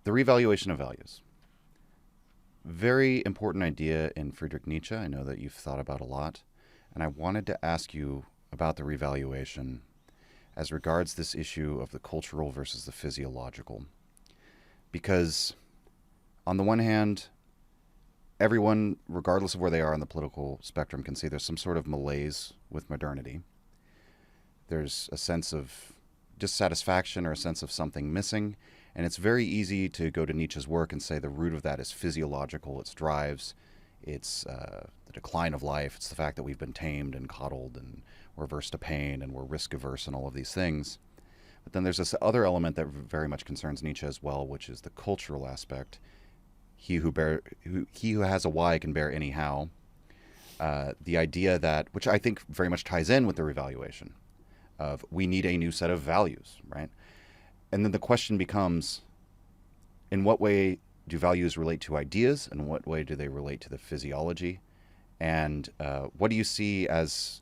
The revaluation of values. Very important idea in Friedrich Nietzsche. I know that you've thought about a lot. And I wanted to ask you about the revaluation as regards this issue of the cultural versus the physiological. Because on the one hand, everyone, regardless of where they are on the political spectrum, can see there's some sort of malaise with modernity. There's a sense of dissatisfaction or a sense of something missing. And it's very easy to go to Nietzsche's work and say the root of that is physiological. It's drives, it's the decline of life. It's the fact that we've been tamed and coddled and we're averse to pain and we're risk averse and all of these things. But then there's this other element that very much concerns Nietzsche as well, which is the cultural aspect. He who has a why can bear anyhow. The idea that, which I think very much ties in with the revaluation of we need a new set of values, right? And then the question becomes, in what way do values relate to ideas? In what way do they relate to the physiology? And what do you see as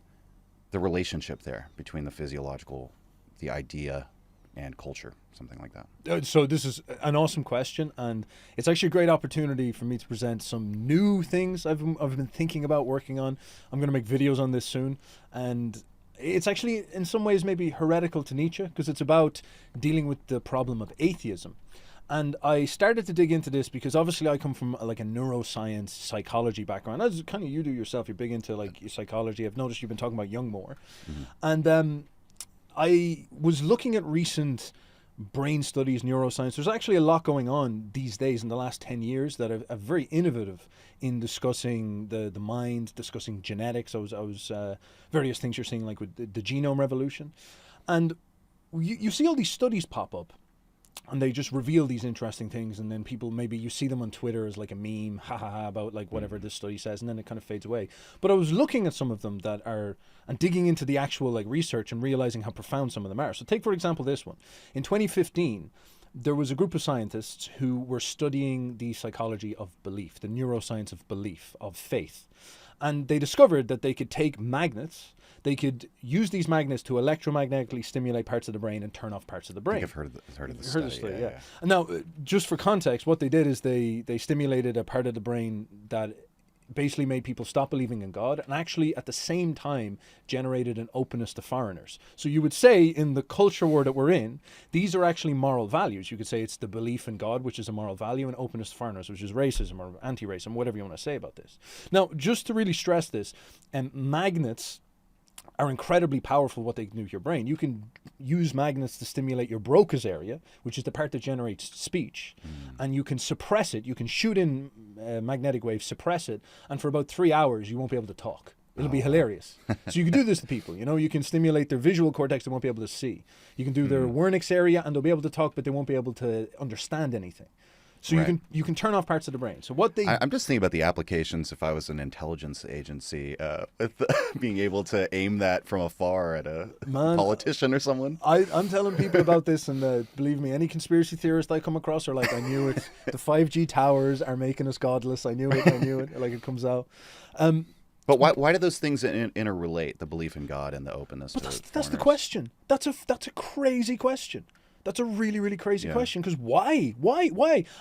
the relationship there between the physiological, the idea, and culture, something like that? So this is an awesome question, and it's actually a great opportunity for me to present some new things I've been thinking about working on. I'm going to make videos on this soon, and it's actually in some ways maybe heretical to Nietzsche because it's about dealing with the problem of atheism. And I started to dig into this because obviously I come from like a neuroscience psychology background, as kind of you do yourself. You're big into like your psychology. I've noticed you've been talking about Jung more. And I was looking at recent brain studies, neuroscience. There's actually a lot going on these days in the last 10 years that are very innovative in discussing the mind, discussing genetics. I was various things you're seeing like with the genome revolution. And you see all these studies pop up and they just reveal these interesting things, and then people, maybe you see them on Twitter as like a meme, about like whatever this study says, and then it kind of fades away. But I was looking at some of them that are, and digging into the actual like research and realizing how profound some of them are. So take, for example, this one. In 2015, there was a group of scientists who were studying the psychology of belief, the neuroscience of belief, of faith. And they discovered that they could take magnets, they could use these magnets to electromagnetically stimulate parts of the brain and turn off parts of the brain. I think I've heard of this study. Yeah. And now, just for context, what they did is they stimulated a part of the brain that basically made people stop believing in God, and actually at the same time generated an openness to foreigners. So you would say in the culture war that we're in, these are actually moral values. You could say it's the belief in God, which is a moral value, and openness to foreigners, which is racism or anti-racism, whatever you want to say about this. Now, just to really stress this, magnets are incredibly powerful what they can do with your brain. You can use magnets to stimulate your Broca's area, which is the part that generates speech, and you can suppress it. You can shoot in magnetic waves, suppress it, and for about 3 hours you won't be able to talk. It'll be hilarious. So you can do this to people, you can stimulate their visual cortex, they won't be able to see. You can do their Wernicke's area and they'll be able to talk, but they won't be able to understand anything. So you can turn off parts of the brain. So what I'm just thinking about the applications if I was an intelligence agency, with being able to aim that from afar at a politician or someone. I'm telling people about this, and believe me, any conspiracy theorist I come across are like, I knew it. The 5G towers are making us godless. I knew it. Like, it comes out. But why do those things interrelate? The belief in God and the openness. But that's the question. That's a crazy question. That's a really, really crazy question, because why?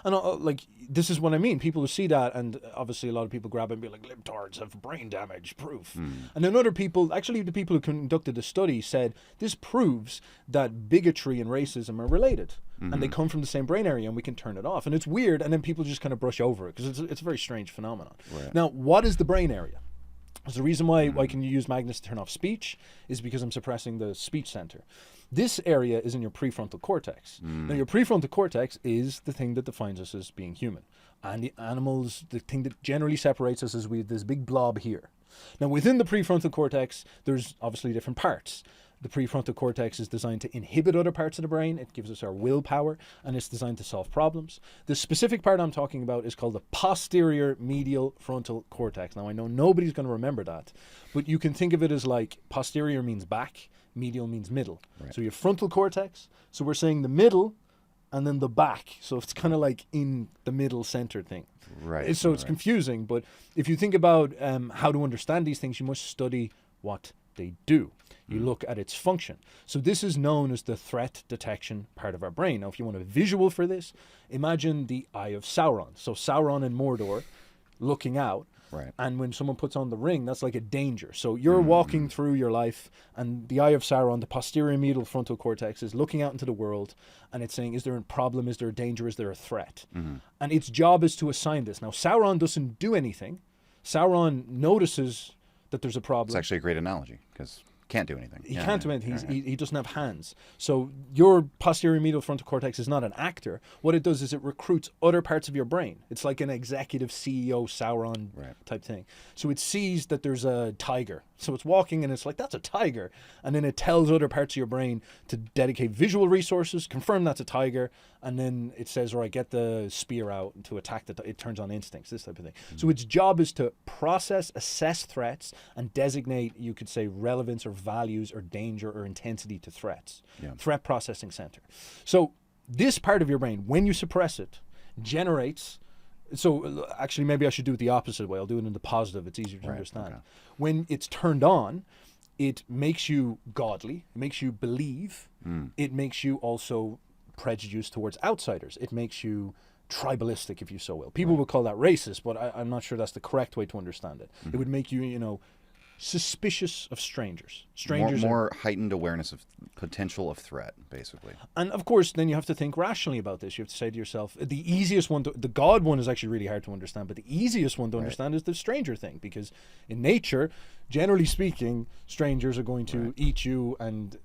And like, this is what I mean. People who see that, and obviously a lot of people grab it and be like, libtards have brain damage, proof. And then other people, actually the people who conducted the study said, this proves that bigotry and racism are related. And they come from the same brain area, and we can turn it off. And it's weird, and then people just kind of brush over it, because it's a very strange phenomenon. Right. Now, what is the brain area? So the reason why can you use magnets to turn off speech is because I'm suppressing the speech center. This area is in your prefrontal cortex. Now, your prefrontal cortex is the thing that defines us as being human. And the animals, the thing that generally separates us is we have this big blob here. Now, within the prefrontal cortex, there's obviously different parts. The prefrontal cortex is designed to inhibit other parts of the brain. It gives us our willpower, and it's designed to solve problems. The specific part I'm talking about is called the posterior medial frontal cortex. Now, I know nobody's going to remember that, but you can think of it as like posterior means back, medial means middle. Right. So your frontal cortex, so we're saying the middle and then the back. So it's kind of like in the middle center thing. Right. So it's confusing, but if you think about how to understand these things, you must study what They do. You look at its function. So this is known as the threat detection part of our brain. Now, if you want a visual for this, imagine the eye of Sauron. So Sauron in Mordor looking out. Right. And when someone puts on the ring, that's like a danger. So you're walking through your life, and the eye of Sauron, the posterior medial frontal cortex, is looking out into the world, and it's saying, is there a problem? Is there a danger? Is there a threat? And its job is to assign this. Now, Sauron doesn't do anything. Sauron notices that there's a problem. It's actually a great analogy because can't do anything. He can't do anything. He doesn't have hands. So your posterior medial frontal cortex is not an actor. What it does is it recruits other parts of your brain. It's like an executive CEO Sauron type thing. So it sees that there's a tiger. So it's walking and it's like, that's a tiger. And then it tells other parts of your brain to dedicate visual resources, confirm that's a tiger. And then it says, all right, get the spear out to attack it turns on instincts, this type of thing. So its job is to process, assess threats, and designate, you could say, relevance or values or danger or intensity to threats. Threat processing center. So this part of your brain, when you suppress it, generates. So actually, maybe I should do it the opposite way. I'll do it in the positive. It's easier to understand. Okay. When it's turned on, it makes you godly. It makes you believe. It makes you also prejudiced towards outsiders. It makes you tribalistic, if you so will. People would call that racist, but I'm not sure that's the correct way to understand it. It would make you, suspicious of strangers. More heightened awareness of potential of threat, basically. And of course, then you have to think rationally about this. You have to say to yourself, the easiest one, the God one is actually really hard to understand, but the easiest one to understand is the stranger thing, because in nature, generally speaking, strangers are going to eat you and,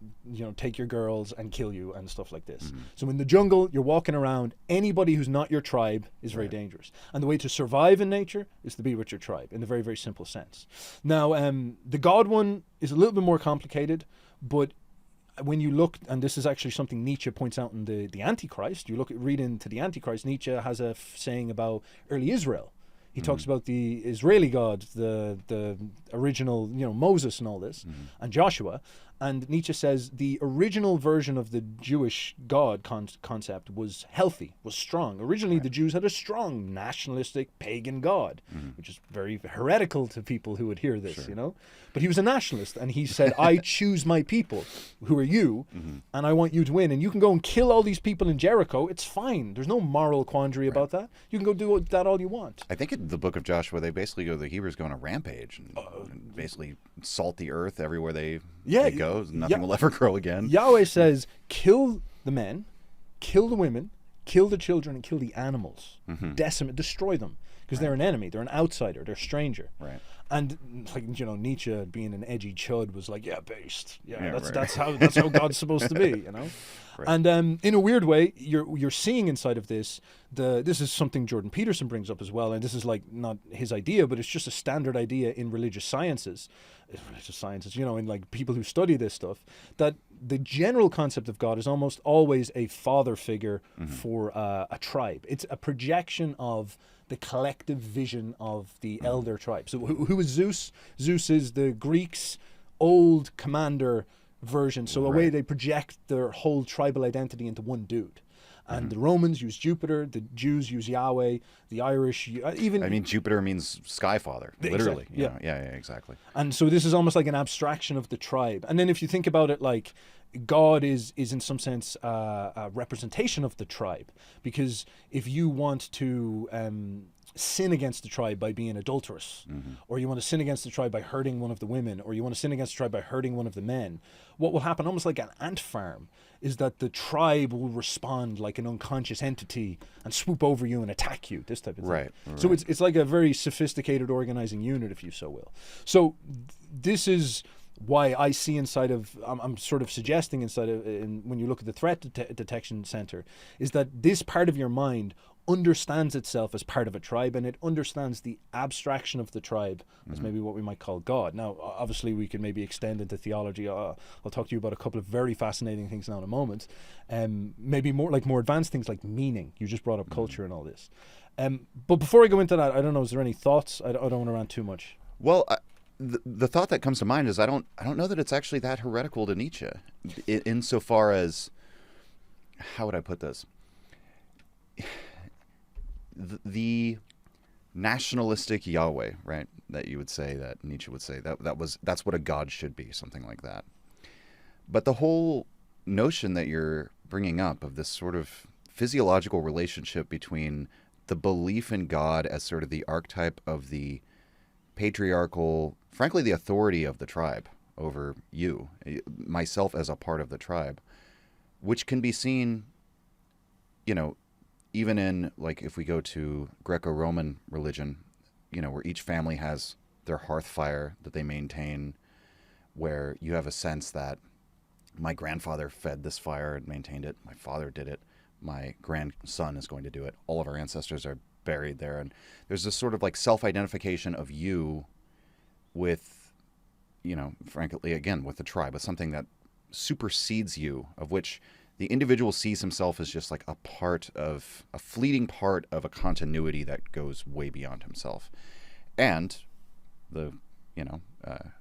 take your girls and kill you and stuff like this. So in the jungle, you're walking around, anybody who's not your tribe is very dangerous. And the way to survive in nature is to be with your tribe, in the very, very simple sense. Now, the God one is a little bit more complicated, but when you look, and this is actually something Nietzsche points out in the Antichrist, read into the Antichrist, Nietzsche has a saying about early Israel. He talks about the Israeli God, the original, Moses and all this, and Joshua. And Nietzsche says the original version of the Jewish God concept was healthy, was strong. Originally, the Jews had a strong nationalistic pagan God, which is very heretical to people who would hear this, But he was a nationalist, and he said, I choose my people, who are you, and I want you to win. And you can go and kill all these people in Jericho. It's fine. There's no moral quandary about that. You can go do that all you want. I think in the book of Joshua, they basically the Hebrews go on a rampage and basically salt the earth everywhere they go. Nothing will ever grow again. Yahweh says, kill the men, kill the women, kill the children, and kill the animals. Decimate, destroy them. Because they're an enemy, they're an outsider, they're a stranger. Right. And Nietzsche, being an edgy chud, was like, based. That's how God's supposed to be, Right. And in a weird way, you're seeing inside of this. This is something Jordan Peterson brings up as well, and this is like not his idea, but it's just a standard idea in religious sciences, in like people who study this stuff, that the general concept of God is almost always a father figure for a tribe. It's a projection of the collective vision of the elder tribe. So who is Zeus? Zeus is the Greeks' old commander version. So a way they project their whole tribal identity into one dude. And the Romans use Jupiter, the Jews use Yahweh, the Irish even... Jupiter means sky father, literally. Exactly. Yeah, exactly. And so this is almost like an abstraction of the tribe. And then if you think about it, like, God is in some sense a representation of the tribe, because if you want to sin against the tribe by being adulterous, or you want to sin against the tribe by hurting one of the women, or you want to sin against the tribe by hurting one of the men, what will happen, almost like an ant farm, is that the tribe will respond like an unconscious entity and swoop over you and attack you, this type of thing. Right. So it's like a very sophisticated organizing unit, if you so will. So this is why I see inside of, I'm sort of suggesting inside of, when you look at the threat detection center, is that this part of your mind understands itself as part of a tribe, and it understands the abstraction of the tribe as maybe what we might call God. Now, obviously, we can maybe extend into theology. I'll talk to you about a couple of very fascinating things now in a moment. Maybe more advanced things like meaning. You just brought up culture and all this. But before I go into that, I don't know, is there any thoughts? I don't want to rant too much. Well, the thought that comes to mind is I don't know that it's actually that heretical to Nietzsche, insofar as, how would I put this? The nationalistic Yahweh, right? That you would say, that Nietzsche would say, that's what a god should be, something like that. But the whole notion that you're bringing up of this sort of physiological relationship between the belief in God as sort of the archetype of the patriarchal, frankly, the authority of the tribe over you, myself as a part of the tribe, which can be seen, even in, like, if we go to Greco-Roman religion, where each family has their hearth fire that they maintain, where you have a sense that my grandfather fed this fire and maintained it, my father did it, my grandson is going to do it. All of our ancestors are buried there. And there's this sort of like self-identification of you with, frankly, again, with the tribe, with something that supersedes you, of which the individual sees himself as just like a fleeting part of a continuity that goes way beyond himself. And the,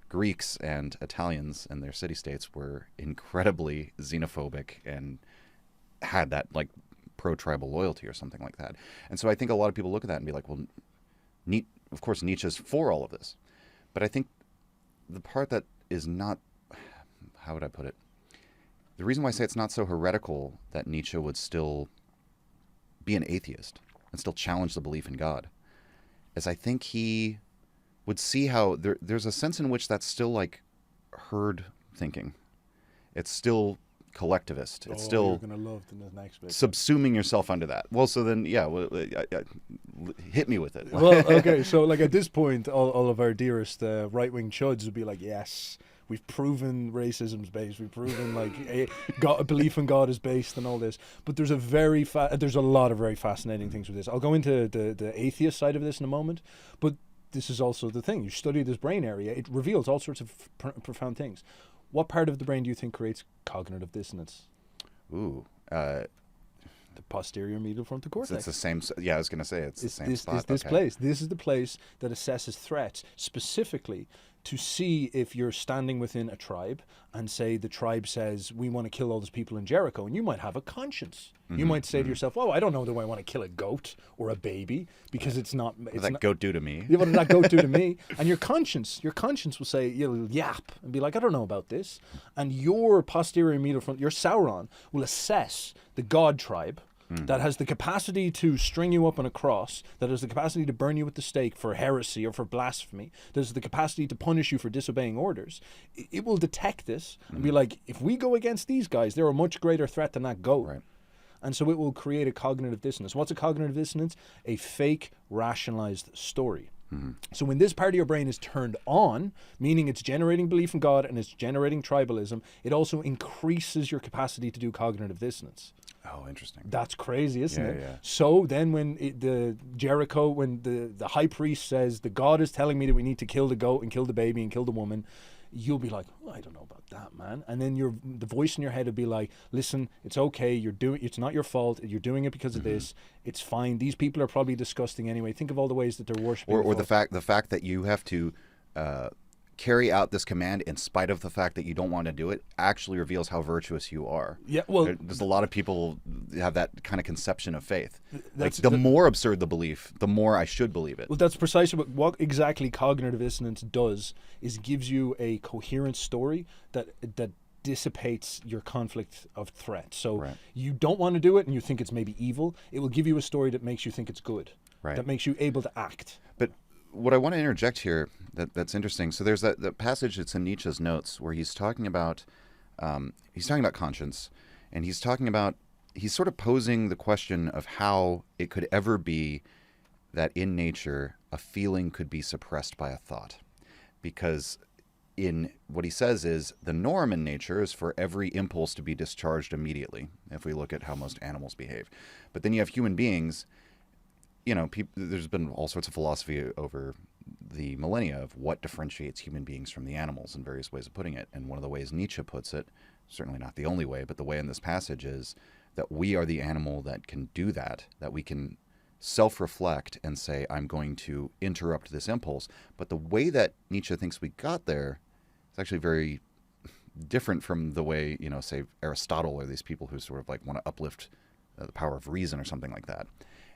Greeks and Italians and their city-states were incredibly xenophobic and had that like pro-tribal loyalty or something like that. And so I think a lot of people look at that and be like, well, of course Nietzsche's for all of this. But I think the part that is not, how would I put it? The reason why I say it's not so heretical that Nietzsche would still be an atheist and still challenge the belief in God is I think he would see how there's a sense in which that's still like herd thinking. It's still collectivist. It's still you're gonna love the next bit. Subsuming yourself under that. Well, so then, hit me with it. Well, okay, so like at this point, all of our dearest right-wing chuds would be like, yes, we've proven racism's based. We've proven like a belief in God is based and all this. But there's there's a lot of very fascinating things with this. I'll go into the atheist side of this in a moment, but this is also the thing. You study this brain area, it reveals all sorts of profound things. What part of the brain do you think creates cognitive dissonance? Ooh. The posterior medial frontal cortex. It's the same. Yeah, I was going to say it's the same spot. It's this place. This is the place that assesses threats specifically to see if you're standing within a tribe and say the tribe says, we want to kill all those people in Jericho. And you might have a conscience. You might say to yourself, oh, I don't know, do I want to kill a goat or a baby? Because it's not... What did that goat do to me? Yeah, what did that goat do to me? And your conscience will say, you'll yap and be like, I don't know about this. And your posterior medial front, your Sauron, will assess the God tribe that has the capacity to string you up on a cross, that has the capacity to burn you at the stake for heresy or for blasphemy, that has the capacity to punish you for disobeying orders. It will detect this and be like, if we go against these guys, they're a much greater threat than that goat. Right. And so it will create a cognitive dissonance. What's a cognitive dissonance? A fake rationalized story. So when this part of your brain is turned on, meaning it's generating belief in God and it's generating tribalism, it also increases your capacity to do cognitive dissonance. Oh, interesting. That's crazy, isn't it? Yeah. So then when the high priest says, the God is telling me that we need to kill the goat and kill the baby and kill the woman, you'll be like, oh, I don't know about that, man. And then the voice in your head will be like, listen, it's okay. It's not your fault. You're doing it because of this. It's fine. These people are probably disgusting anyway. Think of all the ways that they're worshiping. Or the fact that you have to carry out this command in spite of the fact that you don't want to do it actually reveals how virtuous you are. Yeah, well, there's a lot of people have that kind of conception of faith. Like the more absurd the belief, the more I should believe it. Well, that's precisely what exactly cognitive dissonance does, is gives you a coherent story that dissipates your conflict of threat. So you don't want to do it and you think it's maybe evil. It will give you a story that makes you think it's good, that makes you able to act. But what I want to interject here that's interesting. So there's that passage that's in Nietzsche's notes where he's talking about conscience, and he's sort of posing the question of how it could ever be that in nature a feeling could be suppressed by a thought, because in what he says is the norm in nature is for every impulse to be discharged immediately, if we look at how most animals behave. But then you have human beings. There's been all sorts of philosophy over the millennia of what differentiates human beings from the animals and various ways of putting it. And one of the ways Nietzsche puts it, certainly not the only way, but the way in this passage is that we are the animal that can do that we can self-reflect and say, I'm going to interrupt this impulse. But the way that Nietzsche thinks we got there is actually very different from the way, say Aristotle or these people who sort of like want to uplift the power of reason or something like that,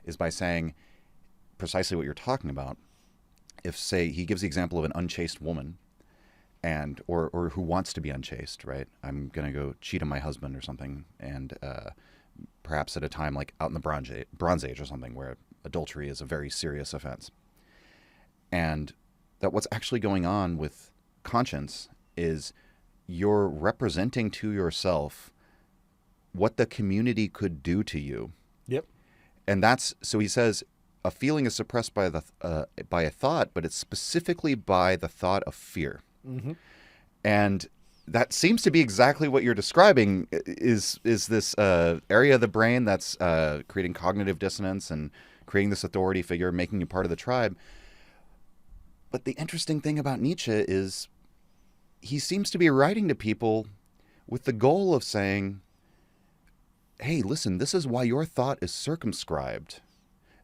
is by saying precisely what you're talking about. If, say, he gives the example of an unchaste woman, and or who wants to be unchaste, right? I'm gonna go cheat on my husband or something, and perhaps at a time like out in the Bronze Age or something, where adultery is a very serious offense, and that what's actually going on with conscience is you're representing to yourself what the community could do to you. Yep. And that's, so he says, a feeling is suppressed by a thought, but it's specifically by the thought of fear. Mm-hmm. And that seems to be exactly what you're describing, is this area of the brain that's creating cognitive dissonance and creating this authority figure, making you part of the tribe. But the interesting thing about Nietzsche is he seems to be writing to people with the goal of saying, hey, listen, this is why your thought is circumscribed.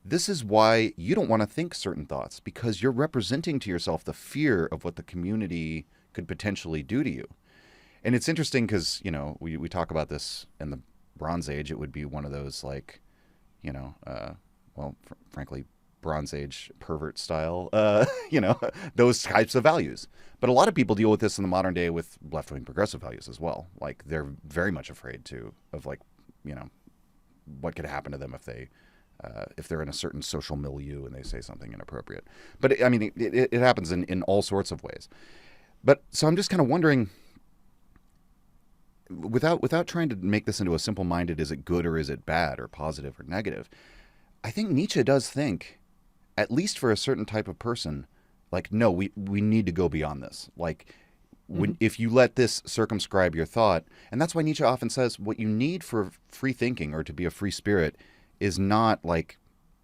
This is why you don't want to think certain thoughts, because you're representing to yourself the fear of what the community could potentially do to you. And it's interesting because, you know, we talk about this in the Bronze Age. It would be one of those, like, you know, frankly, Bronze Age pervert style, you know, those types of values. But a lot of people deal with this in the modern day with left-wing progressive values as well. Like, they're very much afraid of like, you know, what could happen to them if they're in a certain social milieu and they say something inappropriate. But I mean, it happens in all sorts of ways. But so I'm just kind of wondering, without trying to make this into a simple-minded, is it good or is it bad or positive or negative? I think Nietzsche does think, at least for a certain type of person, like, no, we need to go beyond this. Like, if you let this circumscribe your thought, and that's why Nietzsche often says what you need for free thinking or to be a free spirit is not like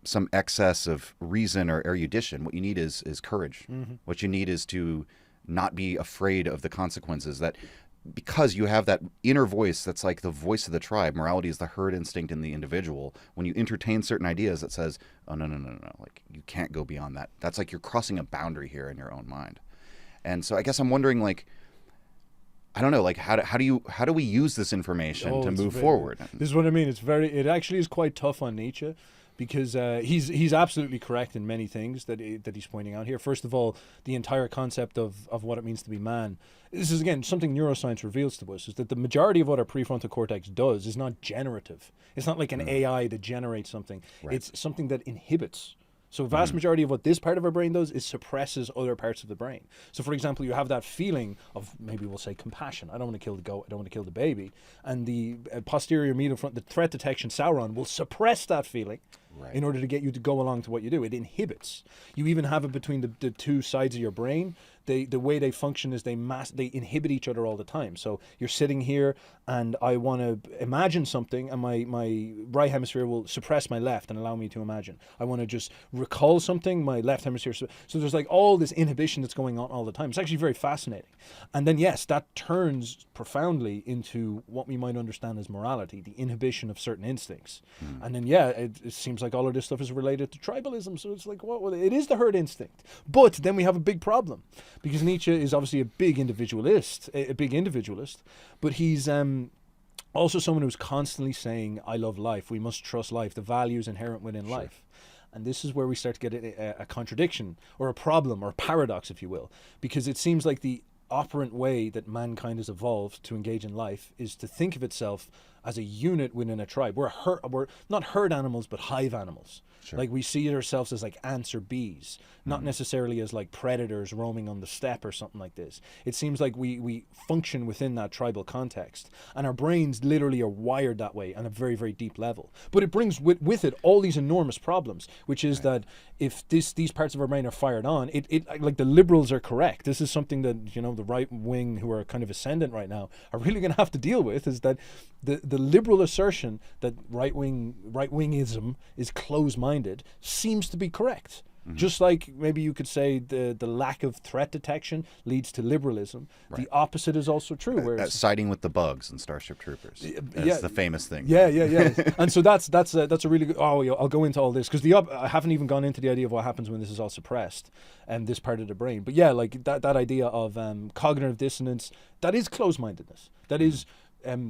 some excess of reason or erudition. What you need is courage. Mm-hmm. What you need is to not be afraid of the consequences, that because you have that inner voice that's like the voice of the tribe. Morality is the herd instinct in the individual. When you entertain certain ideas that says, oh, no, like, you can't go beyond that. That's like you're crossing a boundary here in your own mind. And so I guess I'm wondering, like, I don't know, like, how do we use this information to move forward? This is what I mean. It actually is quite tough on Nietzsche, because he's absolutely correct in many things that he's pointing out here. First of all, the entire concept of what it means to be man. This is, again, something neuroscience reveals to us, is that the majority of what our prefrontal cortex does is not generative. It's not like an AI that generates something. Right. It's something that inhibits. So a vast majority of what this part of our brain does is suppresses other parts of the brain. So, for example, you have that feeling of, maybe we'll say, compassion. I don't want to kill the goat. I don't want to kill the baby. And the posterior medial front, the threat detection sauron, will suppress that feeling. Right. In order to get you to go along to what you do. It inhibits. You even have it between the two sides of your brain. The way they function is they inhibit each other all the time. So you're sitting here and I want to imagine something, and my right hemisphere will suppress my left and allow me to imagine. I want to just recall something, my left hemisphere. So there's like all this inhibition that's going on all the time. It's actually very fascinating. And then, yes, that turns profoundly into what we might understand as morality, the inhibition of certain instincts. And then, yeah, it seems like all of this stuff is related to tribalism. So it's like, well, it is the herd instinct. But then we have a big problem, because Nietzsche is obviously a big individualist, but he's also someone who's constantly saying, I love life, we must trust life, the values inherent within life. And this is where we start to get a contradiction, or a problem, or a paradox, if you will, because it seems like the operant way that mankind has evolved to engage in life is to think of itself as a unit within a tribe. We're not herd animals, but hive animals. Sure. Like, we see ourselves as like ants or bees, not necessarily as like predators roaming on the steppe or something like this. It seems like we function within that tribal context, and our brains literally are wired that way on a very, very deep level. But it brings with it all these enormous problems, which is that if these parts of our brain are fired on, it like, the liberals are correct. This is something that, you know, the right wing, who are kind of ascendant right now, are really going to have to deal with, is that the liberal assertion that right-wingism is close-minded seems to be correct. Just like maybe you could say the lack of threat detection leads to liberalism. Right. The opposite is also true. Where siding with the bugs in Starship Troopers. That's the famous thing. Yeah. And so that's a really good. I'll go into all this, because I haven't even gone into the idea of what happens when this is all suppressed and this part of the brain. But yeah, like that idea of cognitive dissonance, that is close-mindedness. That is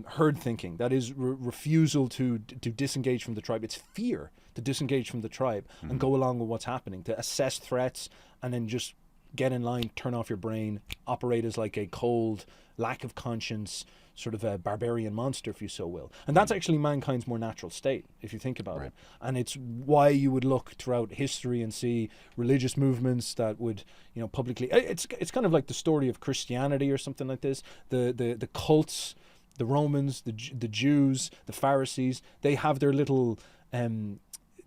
herd thinking. That is refusal to disengage from the tribe. It's fear to disengage from the tribe and go along with what's happening, to assess threats and then just get in line, turn off your brain, operate as like a cold, lack of conscience, sort of a barbarian monster, if you so will. And that's actually mankind's more natural state, if you think about it. And it's why you would look throughout history and see religious movements that would, publicly... It's kind of like the story of Christianity or something like this. The cults, the Romans, the Jews, the Pharisees, they have their little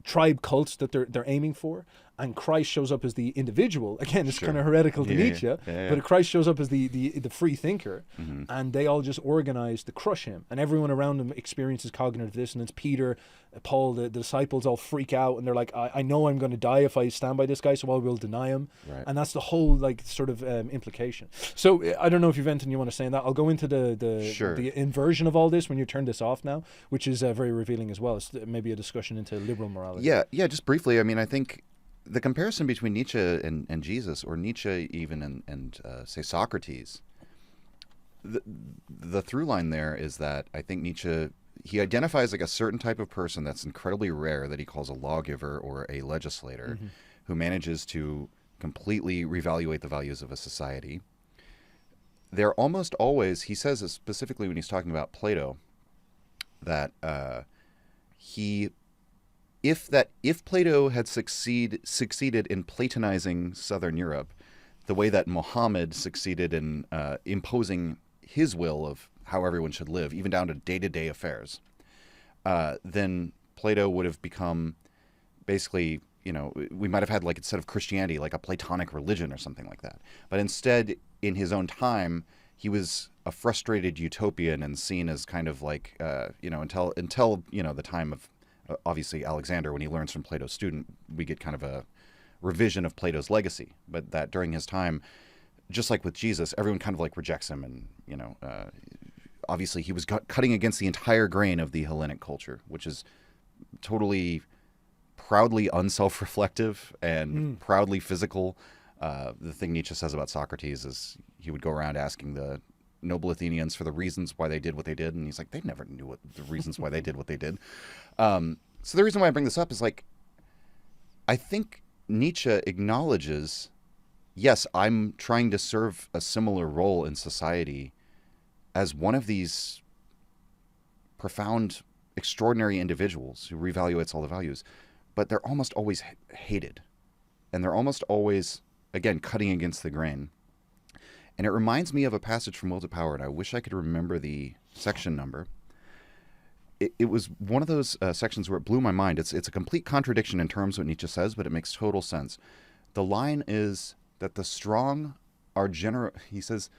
tribe cults that they're aiming for, and Christ shows up as the individual. Again, it's kind of heretical to Nietzsche, but Christ shows up as the free thinker, and they all just organize to crush him, and everyone around him experiences cognitive dissonance. Peter, Paul, the disciples all freak out, and they're like, I know I'm going to die if I stand by this guy, so I will deny him. And that's the whole sort of implication. So I don't know if you've anything you want to say on that. I'll go into the inversion of all this when you turn this off now, which is very revealing as well. It's maybe a discussion into liberal morality. Yeah, just briefly. I mean, I think the comparison between Nietzsche and Jesus, or Nietzsche even and say Socrates, the through line there is that I think Nietzsche, he identifies like a certain type of person that's incredibly rare, that he calls a lawgiver or a legislator, who manages to completely reevaluate the values of a society. They're almost always, he says specifically when he's talking about Plato, that if Plato had succeeded in Platonizing Southern Europe, the way that Muhammad succeeded in imposing his will of how everyone should live, even down to day-to-day affairs, then Plato would have become basically, we might have had, like, instead of Christianity, like a Platonic religion or something like that. But instead, in his own time, he was a frustrated utopian and seen as kind of like, until the time of, obviously, Alexander, when he learns from Plato's student, we get kind of a revision of Plato's legacy. But that during his time, just like with Jesus, everyone kind of like rejects him. And, obviously he was cutting against the entire grain of the Hellenic culture, which is totally proudly unself-reflective and proudly physical. The thing Nietzsche says about Socrates is he would go around asking the noble Athenians for the reasons why they did what they did, and he's like, they never knew what the reasons why they did what they did. So the reason why I bring this up is, like, I think Nietzsche acknowledges, yes, I'm trying to serve a similar role in society as one of these profound, extraordinary individuals who reevaluates all the values, but they're almost always hated, and they're almost always, again, cutting against the grain. And it reminds me of a passage from Will to Power, and I wish I could remember the section number. It was one of those sections where it blew my mind. It's a complete contradiction in terms of what Nietzsche says, but it makes total sense. The line is that the strong are he says,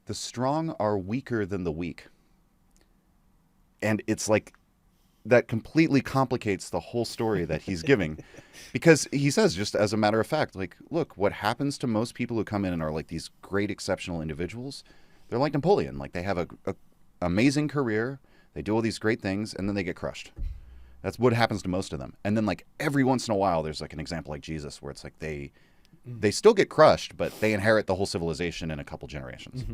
the strong are weaker than the weak. And it's like, that completely complicates the whole story that he's giving. Because he says, just as a matter of fact, like, look, what happens to most people who come in and are like these great, exceptional individuals, they're like Napoleon. Like, they have a amazing career, they do all these great things, and then they get crushed. That's what happens to most of them. And then, like, every once in a while, there's like an example like Jesus, where it's like they still get crushed, but they inherit the whole civilization in a couple generations.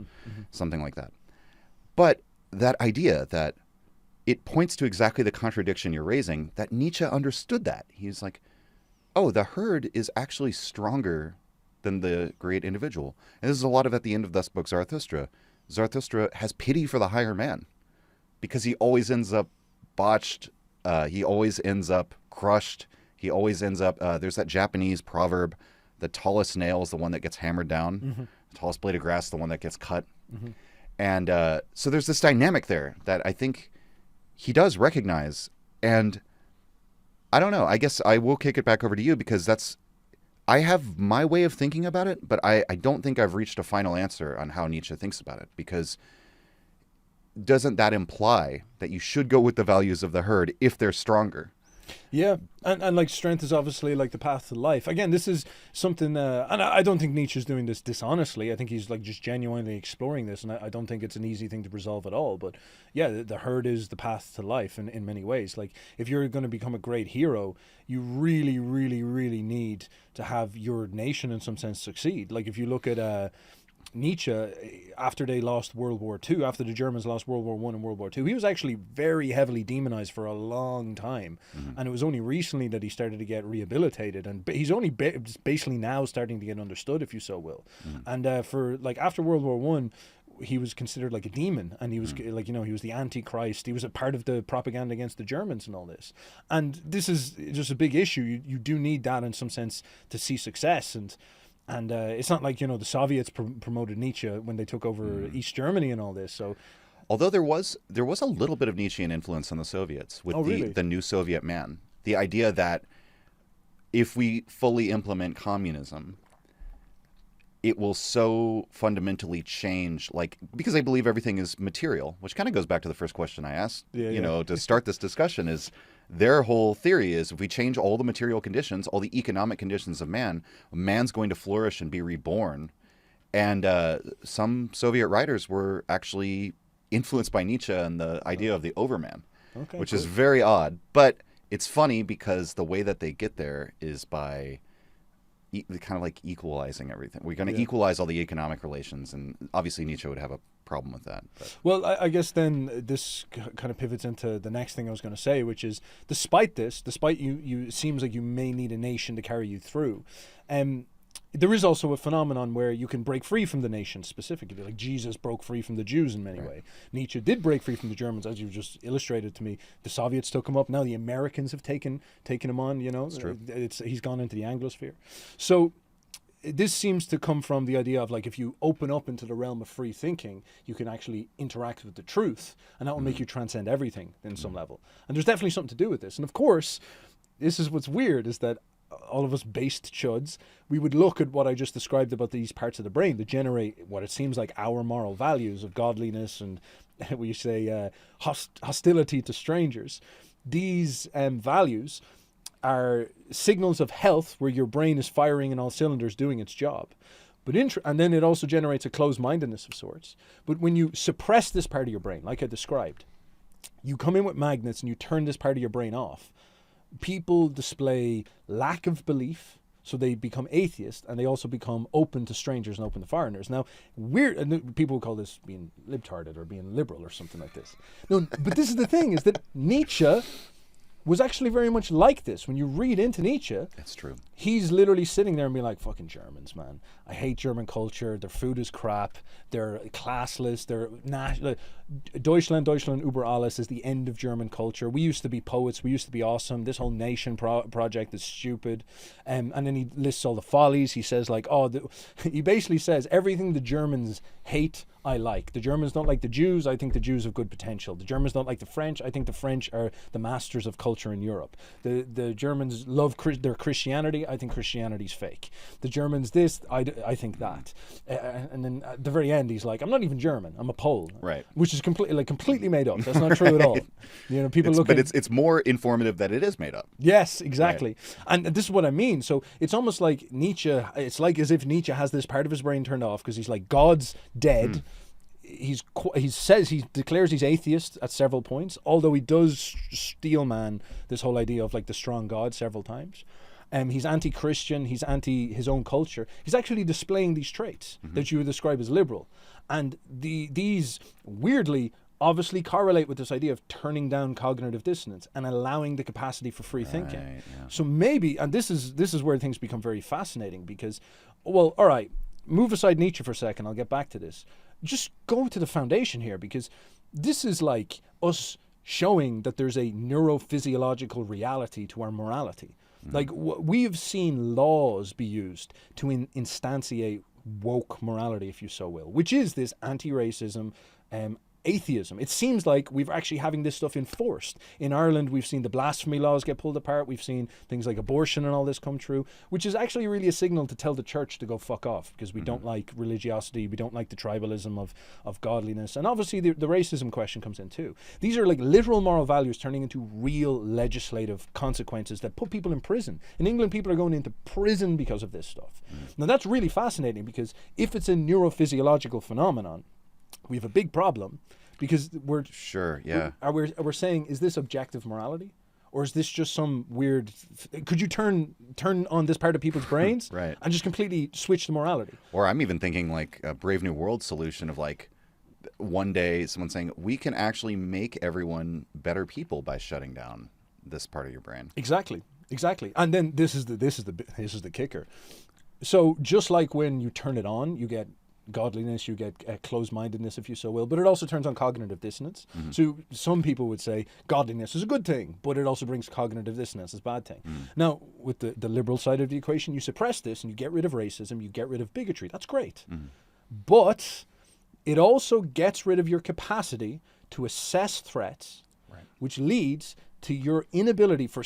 Something like that. But that idea that it points to exactly the contradiction you're raising, that Nietzsche understood that. He's like, oh, the herd is actually stronger than the great individual. And this is a lot of at the end of this book, Zarathustra. Zarathustra has pity for the higher man because he always ends up botched. He always ends up crushed. He always ends up, there's that Japanese proverb, the tallest nail is the one that gets hammered down. The tallest blade of grass, the one that gets cut. And so there's this dynamic there that I think he does recognize. And I don't know, I guess I will kick it back over to you, because I have my way of thinking about it, but I don't think I've reached a final answer on how Nietzsche thinks about it, because doesn't that imply that you should go with the values of the herd if they're stronger? Yeah, and like strength is obviously like the path to life. Again, this is something, and I don't think Nietzsche's doing this dishonestly. I think he's like just genuinely exploring this, and I don't think it's an easy thing to resolve at all. But yeah, the herd is the path to life in many ways. Like, if you're going to become a great hero, you really, really, really need to have your nation in some sense succeed. Like, if you look at Nietzsche, after they lost World War II, after the Germans lost World War I and World War II, he was actually very heavily demonized for a long time. And it was only recently that he started to get rehabilitated. And he's only basically now starting to get understood, if you so will. And for like after World War I, he was considered like a demon, and he was like, you know, he was the Antichrist. He was a part of the propaganda against the Germans and all this. And this is just a big issue. You do need that in some sense to see success. And it's not like, you know, the Soviets promoted Nietzsche when they took over East Germany and all this. So, although there was a little bit of Nietzschean influence on the Soviets with the new Soviet man. The idea that if we fully implement communism, it will so fundamentally change, like, because I believe everything is material, which kind of goes back to the first question I asked, you know, to start this discussion, is their whole theory is if we change all the material conditions, all the economic conditions of man's going to flourish and be reborn. And some Soviet writers were actually influenced by Nietzsche and the idea of the overman, which is very odd. But it's funny because the way that they get there is by kind of like equalizing everything. We're going to equalize all the economic relations, and obviously Nietzsche would have a problem with that. But. Well, I guess then this kind of pivots into the next thing I was going to say, which is despite you, it seems like you may need a nation to carry you through. There is also a phenomenon where you can break free from the nation specifically, like Jesus broke free from the Jews in many ways. Nietzsche did break free from the Germans, as you just illustrated to me. The Soviets took him up. Now the Americans have taken him on. You know, he's gone into the Anglosphere. So this seems to come from the idea of, like, if you open up into the realm of free thinking, you can actually interact with the truth, and that will make you transcend everything in some level. And there's definitely something to do with this. And of course, this is what's weird, is that all of us based chuds, we would look at what I just described about these parts of the brain that generate what it seems like our moral values of godliness and we say hostility to strangers. These values are signals of health where your brain is firing in all cylinders doing its job. But and then it also generates a closed-mindedness of sorts. But when you suppress this part of your brain, like I described, you come in with magnets and you turn this part of your brain off, people display lack of belief, so they become atheist, and they also become open to strangers and open to foreigners. Now, and people call this being libtarded or being liberal or something like this. No, but this is the thing, is that Nietzsche was actually very much like this. When you read into Nietzsche, that's true. He's literally sitting there and being like, fucking Germans, man. I hate German culture. Their food is crap. They're classless. They're Deutschland über alles is the end of German culture. We used to be poets. We used to be awesome. This whole nation project is stupid. And then he lists all the follies. He says, like, he basically says everything the Germans hate, I like. The Germans don't like the Jews. I think the Jews have good potential. The Germans don't like the French. I think the French are the masters of culture in Europe. The Germans love their Christianity. I think Christianity's fake. The Germans this, I think that. And then at the very end, he's like, I'm not even German. I'm a Pole. Right. Which is completely made up. That's not true at all. You know, people look. But it's more informative that it is made up. Yes, exactly. Right. And this is what I mean. So it's almost like Nietzsche. It's like as if Nietzsche has this part of his brain turned off because he's like, God's dead. He declares he's atheist at several points, although he does steelman this whole idea of like the strong God several times. He's anti-Christian, he's anti his own culture. He's actually displaying these traits that you would describe as liberal. And these weirdly obviously correlate with this idea of turning down cognitive dissonance and allowing the capacity for free thinking. Yeah. So maybe, and this is where things become very fascinating because, well, all right, move aside Nietzsche for a second, I'll get back to this. Just go to the foundation here, because this is like us showing that there's a neurophysiological reality to our morality. Like we have seen laws be used to instantiate woke morality, if you so will, which is this anti-racism, atheism. It seems like we're actually having this stuff enforced. In Ireland, we've seen the blasphemy laws get pulled apart. We've seen things like abortion and all this come true, which is actually really a signal to tell the church to go fuck off, because we don't like religiosity. We don't like the tribalism of godliness. And obviously the racism question comes in too. These are like literal moral values turning into real legislative consequences that put people in prison. In England, people are going into prison because of this stuff. Now that's really fascinating, because if it's a neurophysiological phenomenon, we have a big problem, because we're saying, is this objective morality, or is this just some weird? Could you turn on this part of people's brains, Right. and just completely switch the morality? Or I'm even thinking like a Brave New World solution of like one day someone saying we can actually make everyone better people by shutting down this part of your brain. Exactly. And then this is the kicker. So just like when you turn it on, you get godliness, you get closed-mindedness, if you so will, but it also turns on cognitive dissonance. So some people would say godliness is a good thing, but it also brings cognitive dissonance as a bad thing. Now, with the liberal side of the equation, you suppress this and you get rid of racism, you get rid of bigotry. That's great. But it also gets rid of your capacity to assess threats, which leads to your inability for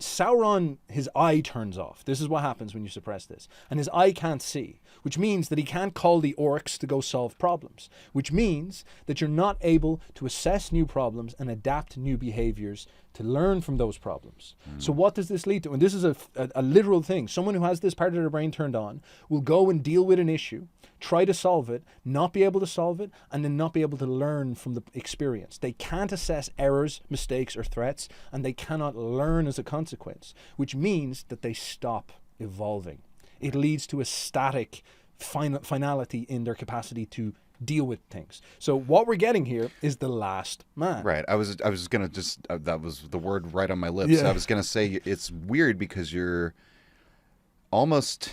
Sauron, his eye turns off. This is what happens when you suppress this. And his eye can't see, which means that he can't call the orcs to go solve problems, which means that you're not able to assess new problems and adapt new behaviors to learn from those problems. So what does this lead to? And this is a literal thing. Someone who has this part of their brain turned on will go and deal with an issue, try to solve it, not be able to solve it, and then not be able to learn from the experience. They can't assess errors, mistakes, or threats, and they cannot learn as a consequence, which means that they stop evolving. It leads to a static finality in their capacity to deal with things. So what we're getting here is the last man. Right. I was gonna just that was the word right on my lips. Yeah. I was gonna say it's weird because you're almost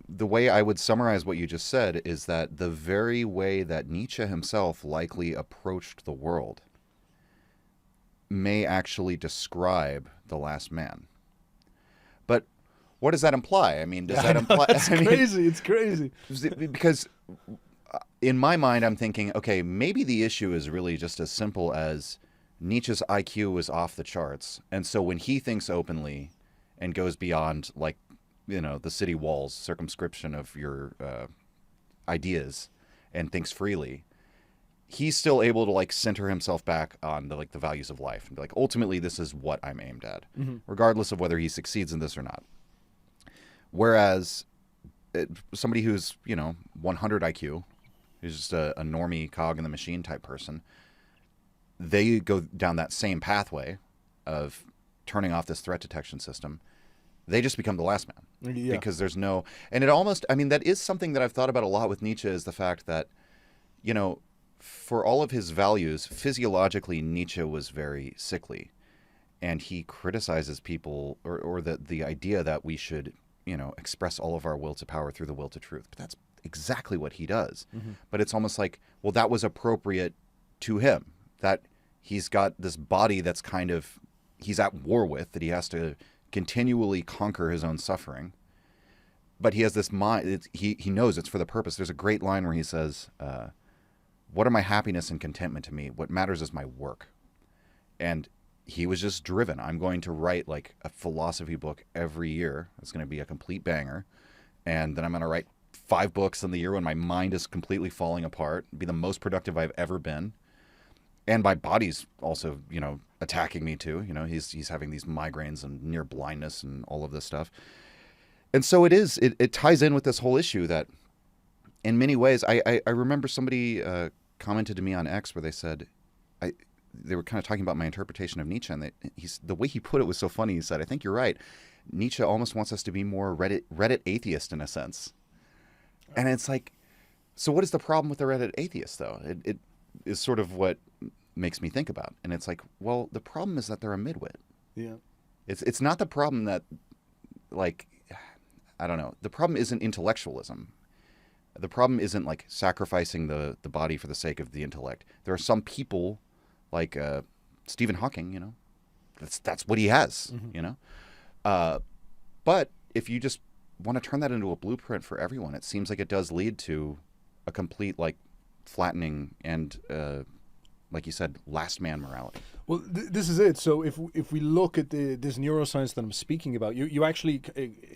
the way I would summarize what you just said is that the very way that Nietzsche himself likely approached the world may actually describe the last man. But what does that imply? I mean, does that imply? It's crazy. It's crazy. Because in my mind, I'm thinking, okay, maybe the issue is really just as simple as Nietzsche's IQ was off the charts. And so when he thinks openly and goes beyond, like, you know, the city walls, circumscription of your ideas and thinks freely, he's still able to, like, center himself back on the values of life and be like, ultimately, this is what I'm aimed at, regardless of whether he succeeds in this or not. Whereas somebody who's, 100 IQ, who's just a normie cog in the machine type person, they go down that same pathway of turning off this threat detection system. They just become the last man. Yeah. Because there's no... And it almost... I mean, that is something that I've thought about a lot with Nietzsche, is the fact that, for all of his values, physiologically, Nietzsche was very sickly. And he criticizes people, or the idea that we should, express all of our will to power through the will to truth. But that's exactly what he does. But it's almost like, well, that was appropriate to him. That he's got this body that's kind of... he's at war with, that he has to continually conquer his own suffering. But he has this mind... He knows it's for the purpose. There's a great line where he says... what are my happiness and contentment to me? What matters is my work. And he was just driven. I'm going to write like a philosophy book every year. It's going to be a complete banger. And then I'm going to write 5 books in the year when my mind is completely falling apart, be the most productive I've ever been. And my body's also, attacking me too. He's having these migraines and near blindness and all of this stuff. And so it ties in with this whole issue that in many ways, I remember somebody commented to me on X where they said, they were kind of talking about my interpretation of Nietzsche, and the way he put it was so funny. He said, I think you're right. Nietzsche almost wants us to be more Reddit atheist in a sense. And it's like, so what is the problem with the Reddit atheist, though? It is sort of what makes me think about. And it's like, well, the problem is that they're a midwit. Yeah. It's not the problem that, like, I don't know. The problem isn't intellectualism. The problem isn't like sacrificing the body for the sake of the intellect. There are some people like Stephen Hawking, that's what he has, but if you just want to turn that into a blueprint for everyone, it seems like it does lead to a complete like flattening and like you said, last man morality. Well, this is it. So if we look at this neuroscience that I'm speaking about, you actually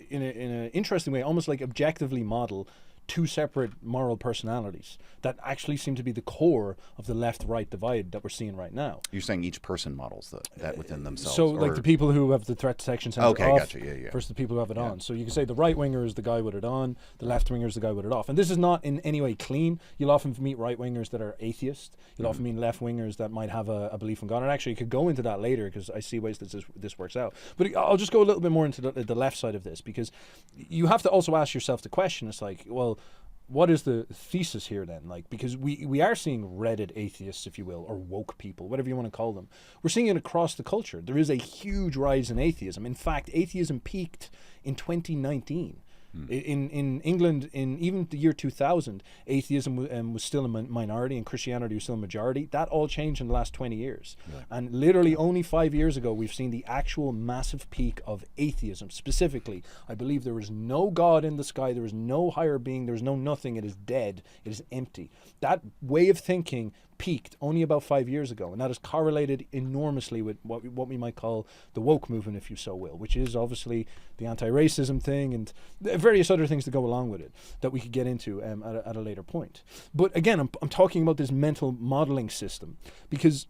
in an interesting way almost like objectively model two separate moral personalities that actually seem to be the core of the left-right divide that we're seeing right now. You're saying each person models that within themselves. So, like the people who have the threat detection center off gotcha. Yeah. versus the people who have it on. So you can say the right winger is the guy with it on, the left winger is the guy with it off. And this is not in any way clean. You'll often meet right wingers that are atheist. You'll often meet left wingers that might have a belief in God. And actually, you could go into that later because I see ways that this works out. But I'll just go a little bit more into the left side of this, because you have to also ask yourself the question. It's like, well, what is the thesis here then? Like, because we are seeing Reddit atheists, if you will, or woke people, whatever you want to call them. We're seeing it across the culture. There is a huge rise in atheism. In fact, atheism peaked in 2019. In England, in even the year 2000, atheism was still a minority and Christianity was still a majority. That all changed in the last 20 years. Really? And literally only 5 years ago, we've seen the actual massive peak of atheism. Specifically, I believe there is no God in the sky, there is no higher being, there is no nothing, it is dead, it is empty. That way of thinking peaked only about 5 years ago, and that is correlated enormously with what we might call the woke movement, if you so will, which is obviously the anti-racism thing and various other things that go along with it that we could get into at a later point. But again, I'm talking about this mental modeling system, because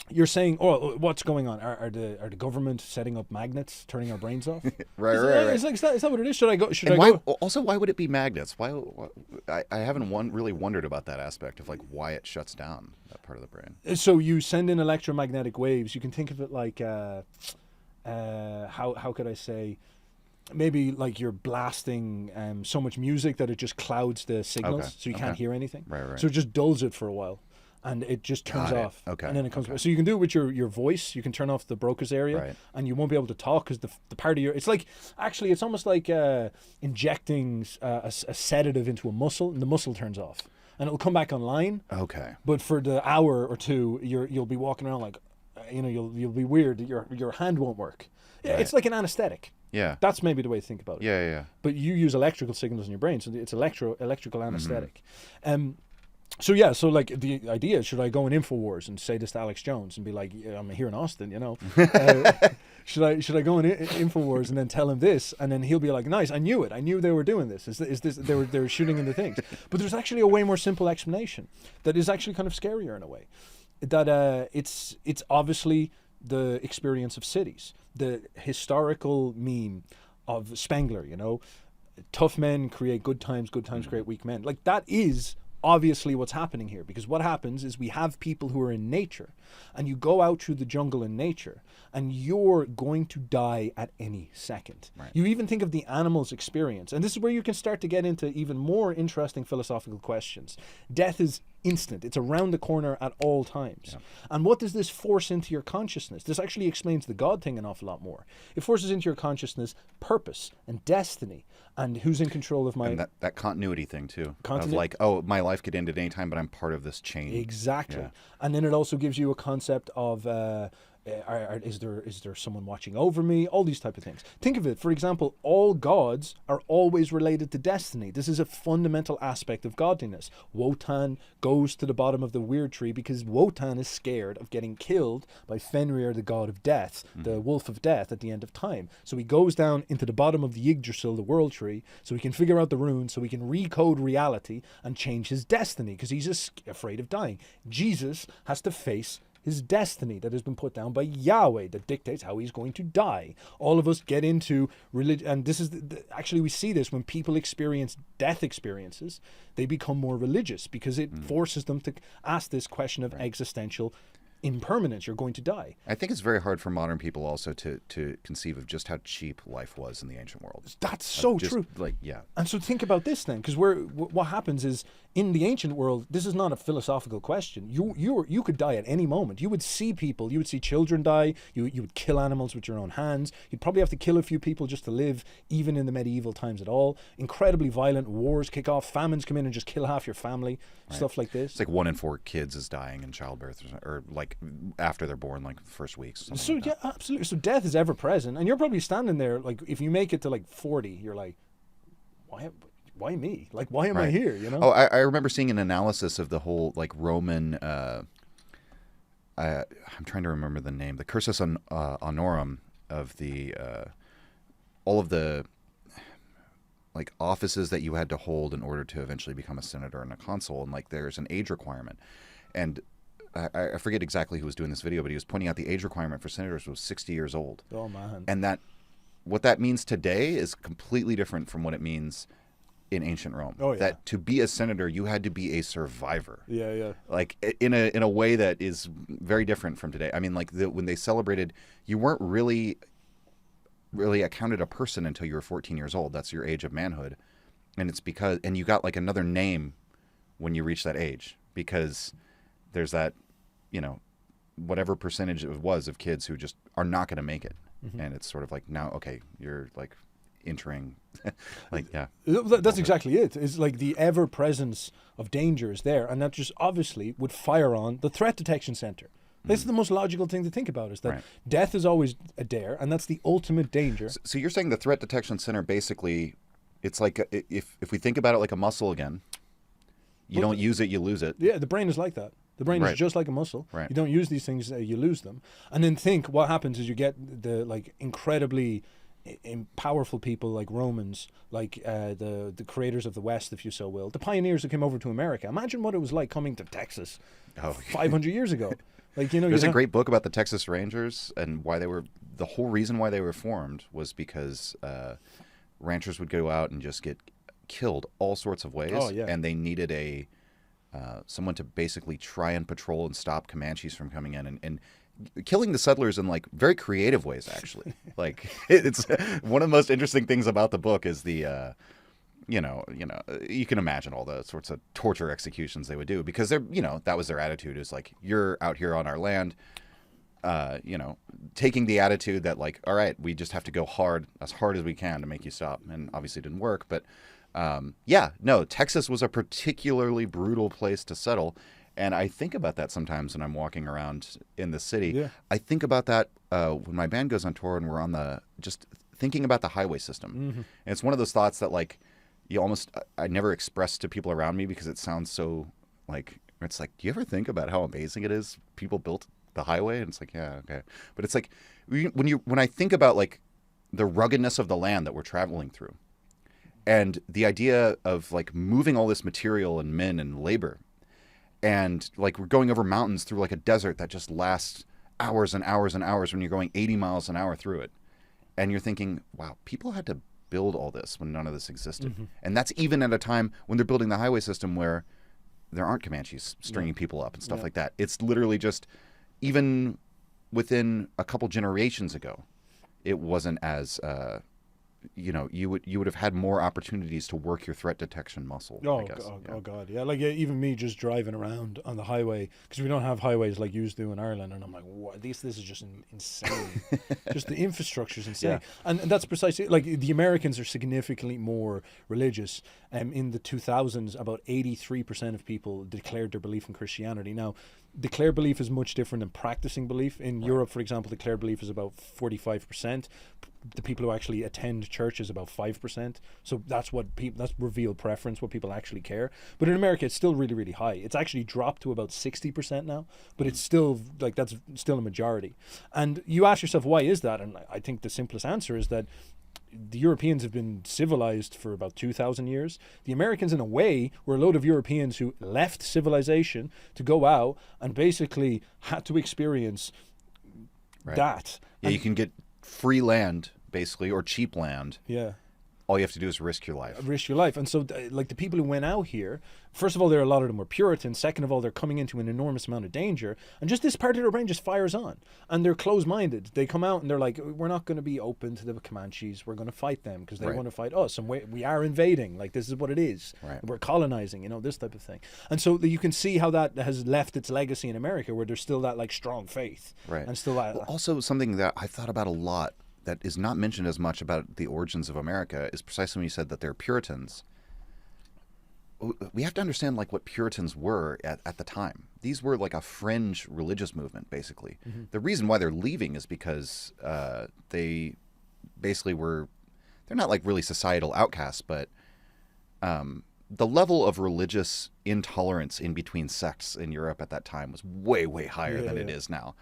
you're saying, oh, what's going on? Are the government setting up magnets, turning our brains off? Right. Is that what it is? Should I go? Also, why would it be magnets? Why I haven't really wondered about that aspect of like why it shuts down that part of the brain. So you send in electromagnetic waves. You can think of it like how could I say? Maybe like you're blasting so much music that it just clouds the signals, so you can't hear anything. Right. So it just dulls it for a while. And it just turns off. Okay. And then it comes back. So you can do it with your voice. You can turn off the Broca's area, and you won't be able to talk because the part of your... It's like... Actually, it's almost like injecting a sedative into a muscle, and the muscle turns off. And it'll come back online. Okay. But for the hour or two, you'll be walking around like... you'll be weird. Your hand won't work. Right. It's like an anesthetic. Yeah. That's maybe the way to think about it. Yeah. But you use electrical signals in your brain, so it's electrical anesthetic. So like the idea, should I go in InfoWars and say this to Alex Jones and be like, yeah, I'm here in Austin, should I go in InfoWars and then tell him this, and then he'll be like, nice, I knew it, I knew they were doing this. Is this they were shooting into things? But there's actually a way more simple explanation that is actually kind of scarier in a way. That it's obviously the experience of cities, the historical meme of Spengler, tough men create good times create weak men. Like that is obviously what's happening here, because what happens is we have people who are in nature, and you go out through the jungle in nature and you're going to die at any second. Right. You even think of the animal's experience, and this is where you can start to get into even more interesting philosophical questions. Death is instant. It's around the corner at all times. Yeah. And what does this force into your consciousness? This actually explains the God thing an awful lot more. It forces into your consciousness purpose and destiny and who's in control of my... And that continuity thing too. Of like, oh, my life could end at any time, but I'm part of this chain. Exactly. Yeah. And then it also gives you a concept of... is there someone watching over me? All these type of things. Think of it, for example, all gods are always related to destiny. This is a fundamental aspect of godliness. Wotan goes to the bottom of the weird tree because Wotan is scared of getting killed by Fenrir, the god of death, the wolf of death at the end of time. So he goes down into the bottom of the Yggdrasil, the world tree, so he can figure out the runes, so he can recode reality and change his destiny because he's just afraid of dying. Jesus has to face his destiny that has been put down by Yahweh that dictates how he's going to die. All of us get into religion, and this is actually we see this when people experience death experiences, they become more religious because it forces them to ask this question of existential impermanence. You're going to die. I think it's very hard for modern people also to conceive of just how cheap life was in the ancient world. That's so true. And so think about this then, because what happens is in the ancient world, this is not a philosophical question. You could die at any moment. You would see people. You would see children die. You would kill animals with your own hands. You'd probably have to kill a few people just to live, even in the medieval times at all. Incredibly violent wars kick off. Famines come in and just kill half your family. Right. Stuff like this. It's like 1 in 4 kids is dying in childbirth, or like after they're born, like the first weeks. So like yeah, absolutely. So death is ever present, and you're probably standing there like if you make it to like 40, you're like, why me? Like, why am I here? Oh, I remember seeing an analysis of the whole like Roman. I'm trying to remember the name. The cursus honorum of the all of the like offices that you had to hold in order to eventually become a senator and a consul, and like there's an age requirement. And I forget exactly who was doing this video, but he was pointing out the age requirement for senators was 60 years old. Oh man. And that what that means today is completely different from what it means in ancient Rome. Oh, yeah. That to be a senator, you had to be a survivor. Yeah, yeah. Like in a way that is very different from today. I mean, like when they celebrated, you weren't really accounted a person until you were 14 years old. That's your age of manhood. And it's because, and you got like another name when you reach that age, because there's that, you know, whatever percentage it was of kids who just are not going to make it. Mm-hmm. And it's sort of like, now, okay, you're like entering, like, yeah. That's exactly it. It's like the ever presence of danger is there. And that just obviously would fire on the threat detection center. This is the most logical thing to think about, is that death is always a dare, and that's the ultimate danger. So you're saying the threat detection center, basically, it's like, if we think about it like a muscle again, you don't use it, you lose it. Yeah, the brain is like that. The brain is just like a muscle. Right. You don't use these things, you lose them. And then think what happens is you get the like incredibly powerful people like Romans, like the creators of the West, if you so will, the pioneers who came over to America. Imagine what it was like coming to Texas 500 years ago. Like, you know, there's a great book about the Texas Rangers and why they were, the whole reason why they were formed was because ranchers would go out and just get killed all sorts of ways. Oh, yeah. And they needed a someone to basically try and patrol and stop Comanches from coming in and killing the settlers in like very creative ways, actually. Like it's one of the most interesting things about the book is the you can imagine all the sorts of torture executions they would do, because they're, you know, that was their attitude, is like, you're out here on our land, you know, taking the attitude that like, all right, we just have to go as hard as we can to make you stop. And obviously it didn't work, but Texas was a particularly brutal place to settle. And I think about that sometimes when I'm walking around in the city. Yeah. I think about that when my band goes on tour and we're on just thinking about the highway system. Mm-hmm. And it's one of those thoughts that like, I never express to people around me, because it sounds so like, it's like, do you ever think about how amazing it is people built the highway? And it's like, yeah, okay. But it's like, when I think about like the ruggedness of the land that we're traveling through, and the idea of like moving all this material and men and labor, and like we're going over mountains through like a desert that just lasts hours and hours and hours when you're going 80 miles an hour through it. And you're thinking, wow, people had to build all this when none of this existed. Mm-hmm. And that's even at a time when they're building the highway system where there aren't Comanches stringing people up and stuff like that. It's literally just, even within a couple generations ago, it wasn't as you would have had more opportunities to work your threat detection muscle. Oh, I guess. Oh God, yeah. Like even me just driving around on the highway, because we don't have highways like you do in Ireland, and I'm like, what? This is just insane. Just the infrastructure is insane, and that's precisely like the Americans are significantly more religious. In the 2000s, about 83% of people declared their belief in Christianity. Now, declared belief is much different than practicing belief. In Europe, for example, declared belief is about 45%. The people who actually attend church is about 5%. So that's that's revealed preference, what people actually care. But in America, it's still really, really high. It's actually dropped to about 60% now, but it's still like, that's still a majority. And you ask yourself, why is that? And I think the simplest answer is that the Europeans have been civilized for about 2,000 years. The Americans, in a way, were a load of Europeans who left civilization to go out and basically had to experience that. Yeah, you can get free land, basically, or cheap land. Yeah. All you have to do is risk your life. Risk your life. And so, like, the people who went out here, first of all, a lot of them were Puritans. Second of all, they're coming into an enormous amount of danger. And just this part of their brain just fires on. And they're closed-minded. They come out and they're like, we're not going to be open to the Comanches. We're going to fight them because they want to fight us. And we are invading. Like, this is what it is. Right. We're colonizing, this type of thing. And so you can see how that has left its legacy in America, where there's still that, like, strong faith. Right. And still that. Well, also, something that I've thought about a lot that is not mentioned as much about the origins of America is precisely when you said that they're Puritans. We have to understand like what Puritans were at the time. These were like a fringe religious movement, basically. Mm-hmm. The reason why they're leaving is because they basically they're not like really societal outcasts, but the level of religious intolerance in between sects in Europe at that time was way, way higher than it is now.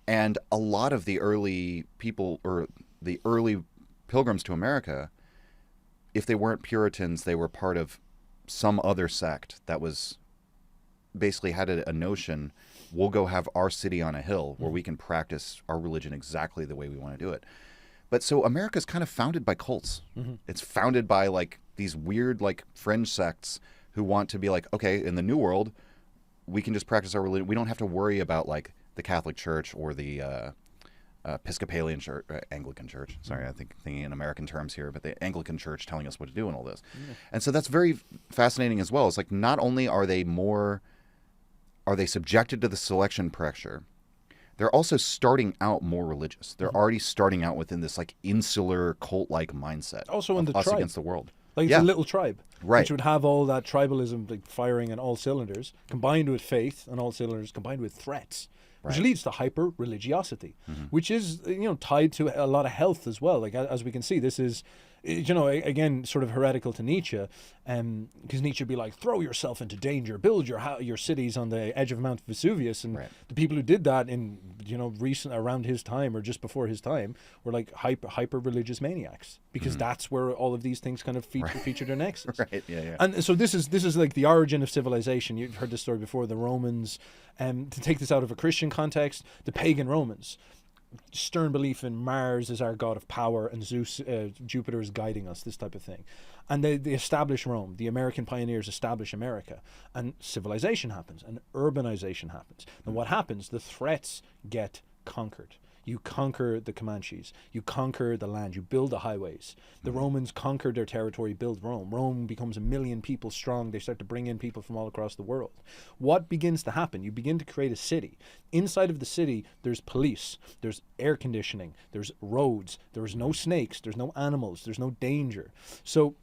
And a lot of the early people, or the early pilgrims to America, if they weren't Puritans, they were part of some other sect that was basically had a notion, we'll go have our city on a hill where we can practice our religion exactly the way we want to do it. But so America's kind of founded by cults. It's founded by like these weird like fringe sects who want to be like, okay, in the New World, we can just practice our religion. We don't have to worry about like the Catholic Church or the Episcopalian Church, Anglican Church. Sorry, I think thinking in American terms here, but the Anglican Church telling us what to do and all this. And so that's very fascinating as well. It's like not only are they subjected to the selection pressure, they're also starting out more religious. They're already starting out within this like insular cult-like mindset. Also in the us tribe. Against the world. Like it's a little tribe, Right. which would have all that tribalism like firing on all cylinders, combined with faith on all cylinders, combined with threats, which Right. leads to hyper-religiosity, which is tied to a lot of health as well. Like as we can see, this is again sort of heretical to Nietzsche, because Nietzsche would be like, throw yourself into danger, build your cities on the edge of Mount Vesuvius, and Right. the people who did that in recent around his time or just before his time were like hyper religious maniacs, because that's where all of these things kind of feature their nexus. Right. Yeah. And so this is like the origin of civilization. You've heard this story before. The Romans, to take this out of a Christian context, the pagan Romans, stern belief in Mars as our god of power and Zeus, Jupiter is guiding us, this type of thing. And they establish Rome. The American pioneers establish America, and civilization happens, and urbanization happens. And what happens? The threats get conquered. You conquer the Comanches. You conquer the land. You build the highways. The Romans conquered their territory, build Rome. Rome becomes 1 million people strong. They start to bring in people from all across the world. What begins to happen? You begin to create a city. Inside of the city, there's police. There's air conditioning. There's roads. There's no snakes. There's no animals. There's no danger. So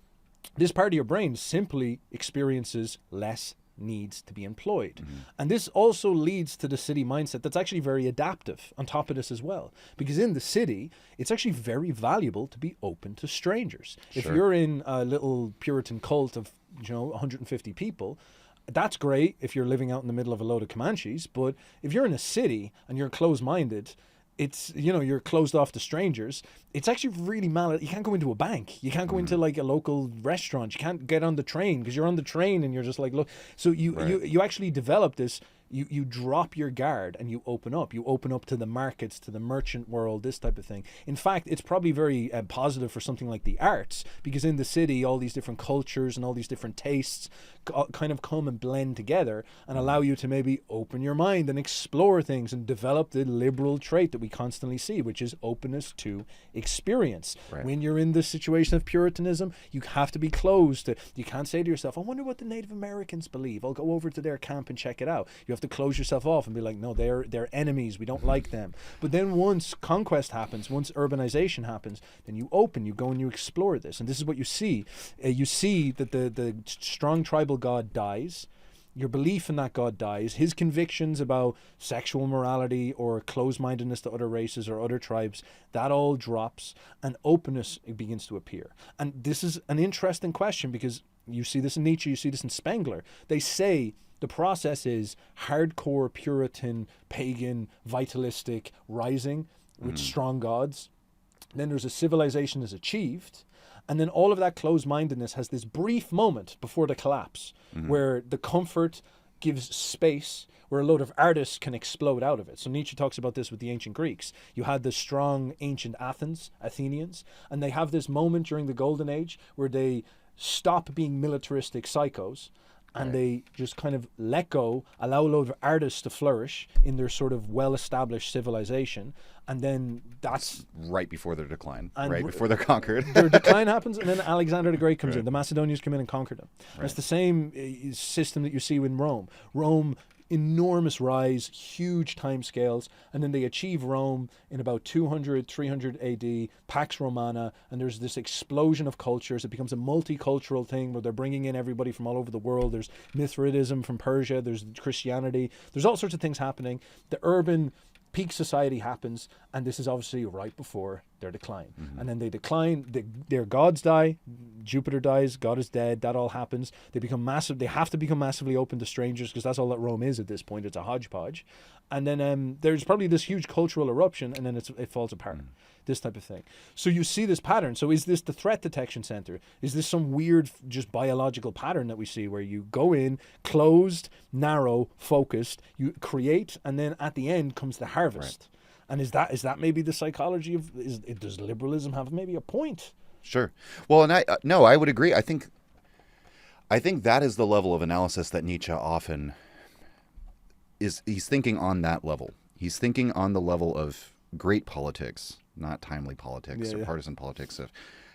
this part of your brain simply experiences less needs to be employed. And this also leads to the city mindset that's actually very adaptive on top of this as well. Because in the city, it's actually very valuable to be open to strangers. If you're in a little Puritan cult of 150 people, that's great if you're living out in the middle of a load of Comanches. But if you're in a city and you're closed-minded, it's, you're closed off to strangers. It's actually really you can't go into a bank. You can't go into like a local restaurant. You can't get on the train because you're on the train and you're just like, look. So you actually develop this. You drop your guard and you open up. You open up to the markets, to the merchant world, this type of thing. In fact, it's probably very positive for something like the arts, because in the city, all these different cultures and all these different tastes kind of come and blend together and allow you to maybe open your mind and explore things and develop the liberal trait that we constantly see, which is openness to experience. Right. When you're in the situation of Puritanism, you have to be closed. You can't say to yourself, I wonder what the Native Americans believe. I'll go over to their camp and check it out. You have to close yourself off and be like, no, they're enemies. We don't like them. But then once conquest happens, once urbanization happens, then you open, you go and you explore this. And this is what you see. You see that the strong tribal god dies. Your belief in that god dies. His convictions about sexual morality or closed-mindedness to other races or other tribes, that all drops, and openness begins to appear. And this is an interesting question, because you see this in Nietzsche, you see this in Spengler. They say the process is hardcore Puritan, pagan, vitalistic rising with strong gods. Then there's a civilization is achieved. And then all of that closed-mindedness has this brief moment before the collapse, where the comfort gives space, where a load of artists can explode out of it. So Nietzsche talks about this with the ancient Greeks. You had the strong ancient Athenians, and they have this moment during the Golden Age where they stop being militaristic psychos, and they just kind of let go, allow a load of artists to flourish in their sort of well-established civilization, and then that's right before their decline, And right before they're conquered. their decline happens, and then Alexander the Great comes in. The Macedonians come in and conquer them. Right. It's the same system that you see in Rome. Rome, enormous rise, huge time scales, and then they achieve Rome in about 200, 300 AD, Pax Romana, and there's this explosion of cultures. It becomes a multicultural thing where they're bringing in everybody from all over the world. There's Mithridism from Persia, there's Christianity, there's all sorts of things happening. The urban peak society happens, and this is obviously right before their decline. And then they decline, their gods die, Jupiter dies, God is dead, that all happens. They become massive. They have to become massively open to strangers because that's all that Rome is at this point. It's a hodgepodge. And then there's probably this huge cultural eruption, and then it falls apart. This type of thing. So you see this pattern. So is this the threat detection center? Is this some weird, just biological pattern that we see where you go in, closed, narrow, focused, you create, and then at the end comes the harvest? Right. And is that maybe the psychology of? Does liberalism have maybe a point? Sure. Well, and I would agree. I think that is the level of analysis that Nietzsche often is. He's thinking on that level. He's thinking on the level of great politics, not timely politics or partisan politics, of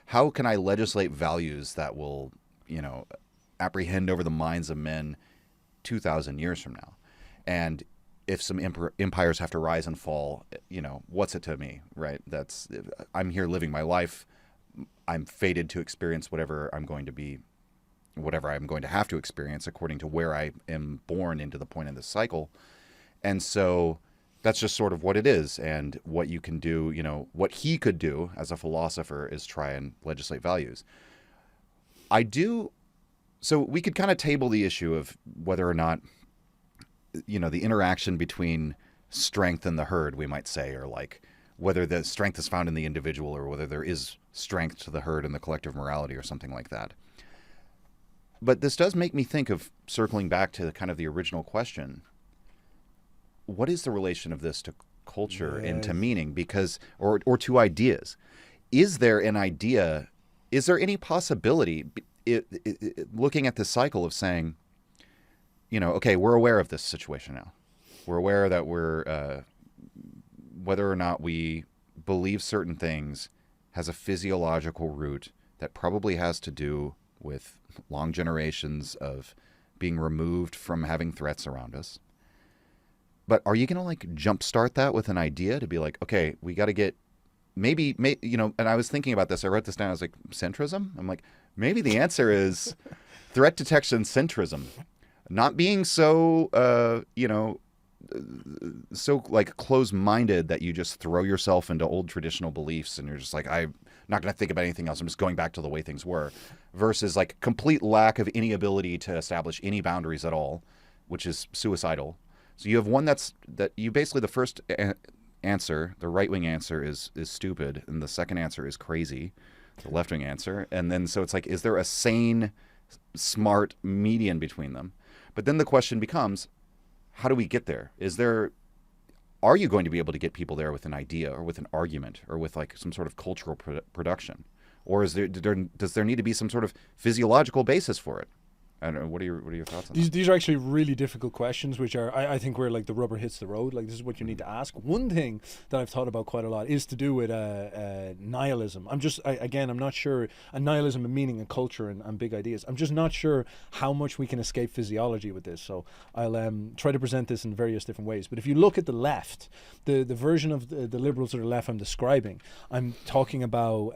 how can I legislate values that will, apprehend over the minds of men 2,000 years from now. And if some empires have to rise and fall, what's it to me, right? I'm here living my life. I'm fated to experience whatever I'm going to have to experience according to where I am born into the point in the cycle. And so that's just sort of what it is. And what you can do, what he could do as a philosopher is try and legislate values. So we could kind of table the issue of whether or not, the interaction between strength and the herd, we might say, or like whether the strength is found in the individual or whether there is strength to the herd and the collective morality or something like that. But this does make me think of circling back to kind of the original question. What is the relation of this to culture and to meaning? Because, or to ideas? Is there an idea? Is there any possibility, looking at this cycle of saying, okay, we're aware of this situation now. We're aware that whether or not we believe certain things has a physiological root that probably has to do with long generations of being removed from having threats around us. But are you going to jumpstart that with an idea to be like, okay, we got to get maybe, and I was thinking about this. I wrote this down. I was like, centrism? I'm like, maybe the answer is threat detection centrism. Not being so, so closed-minded that you just throw yourself into old traditional beliefs and you're just like, I'm not going to think about anything else. I'm just going back to the way things were, versus complete lack of any ability to establish any boundaries at all, which is suicidal. So you have one that you basically, the first answer, the right-wing answer is stupid, and the second answer is crazy, the left-wing answer. And then so it's like, is there a sane, smart median between them? But then the question becomes, how do we get there? Are you going to be able to get people there with an idea or with an argument or with some sort of cultural production? Or does there need to be some sort of physiological basis for it? I don't know. What are your thoughts on These are actually really difficult questions, which are, I think, where the rubber hits the road. This is what you need to ask. One thing that I've thought about quite a lot is to do with nihilism. I'm not sure, nihilism and meaning and culture and big ideas. I'm just not sure how much we can escape physiology with this. So I'll try to present this in various different ways. But if you look at the left, the version of the liberals or the left I'm describing, I'm talking about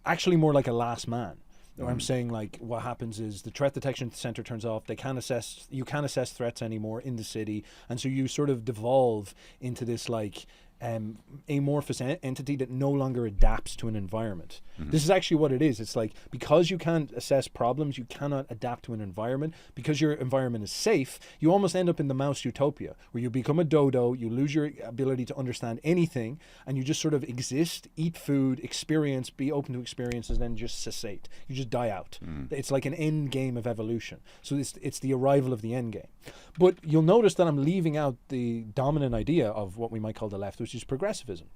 actually more like a last man. Or I'm saying what happens is the threat detection center turns off. You can't assess threats anymore in the city, and so you sort of devolve into this amorphous entity that no longer adapts to an environment. Mm-hmm. This is actually what it is. It's because you can't assess problems, you cannot adapt to an environment. Because your environment is safe, you almost end up in the mouse utopia, where you become a dodo, you lose your ability to understand anything, and you just sort of exist, eat food, experience, be open to experiences, and then just cessate. You just die out. Mm. It's like an end game of evolution. So it's the arrival of the end game. But you'll notice that I'm leaving out the dominant idea of what we might call the left, which is progressivism.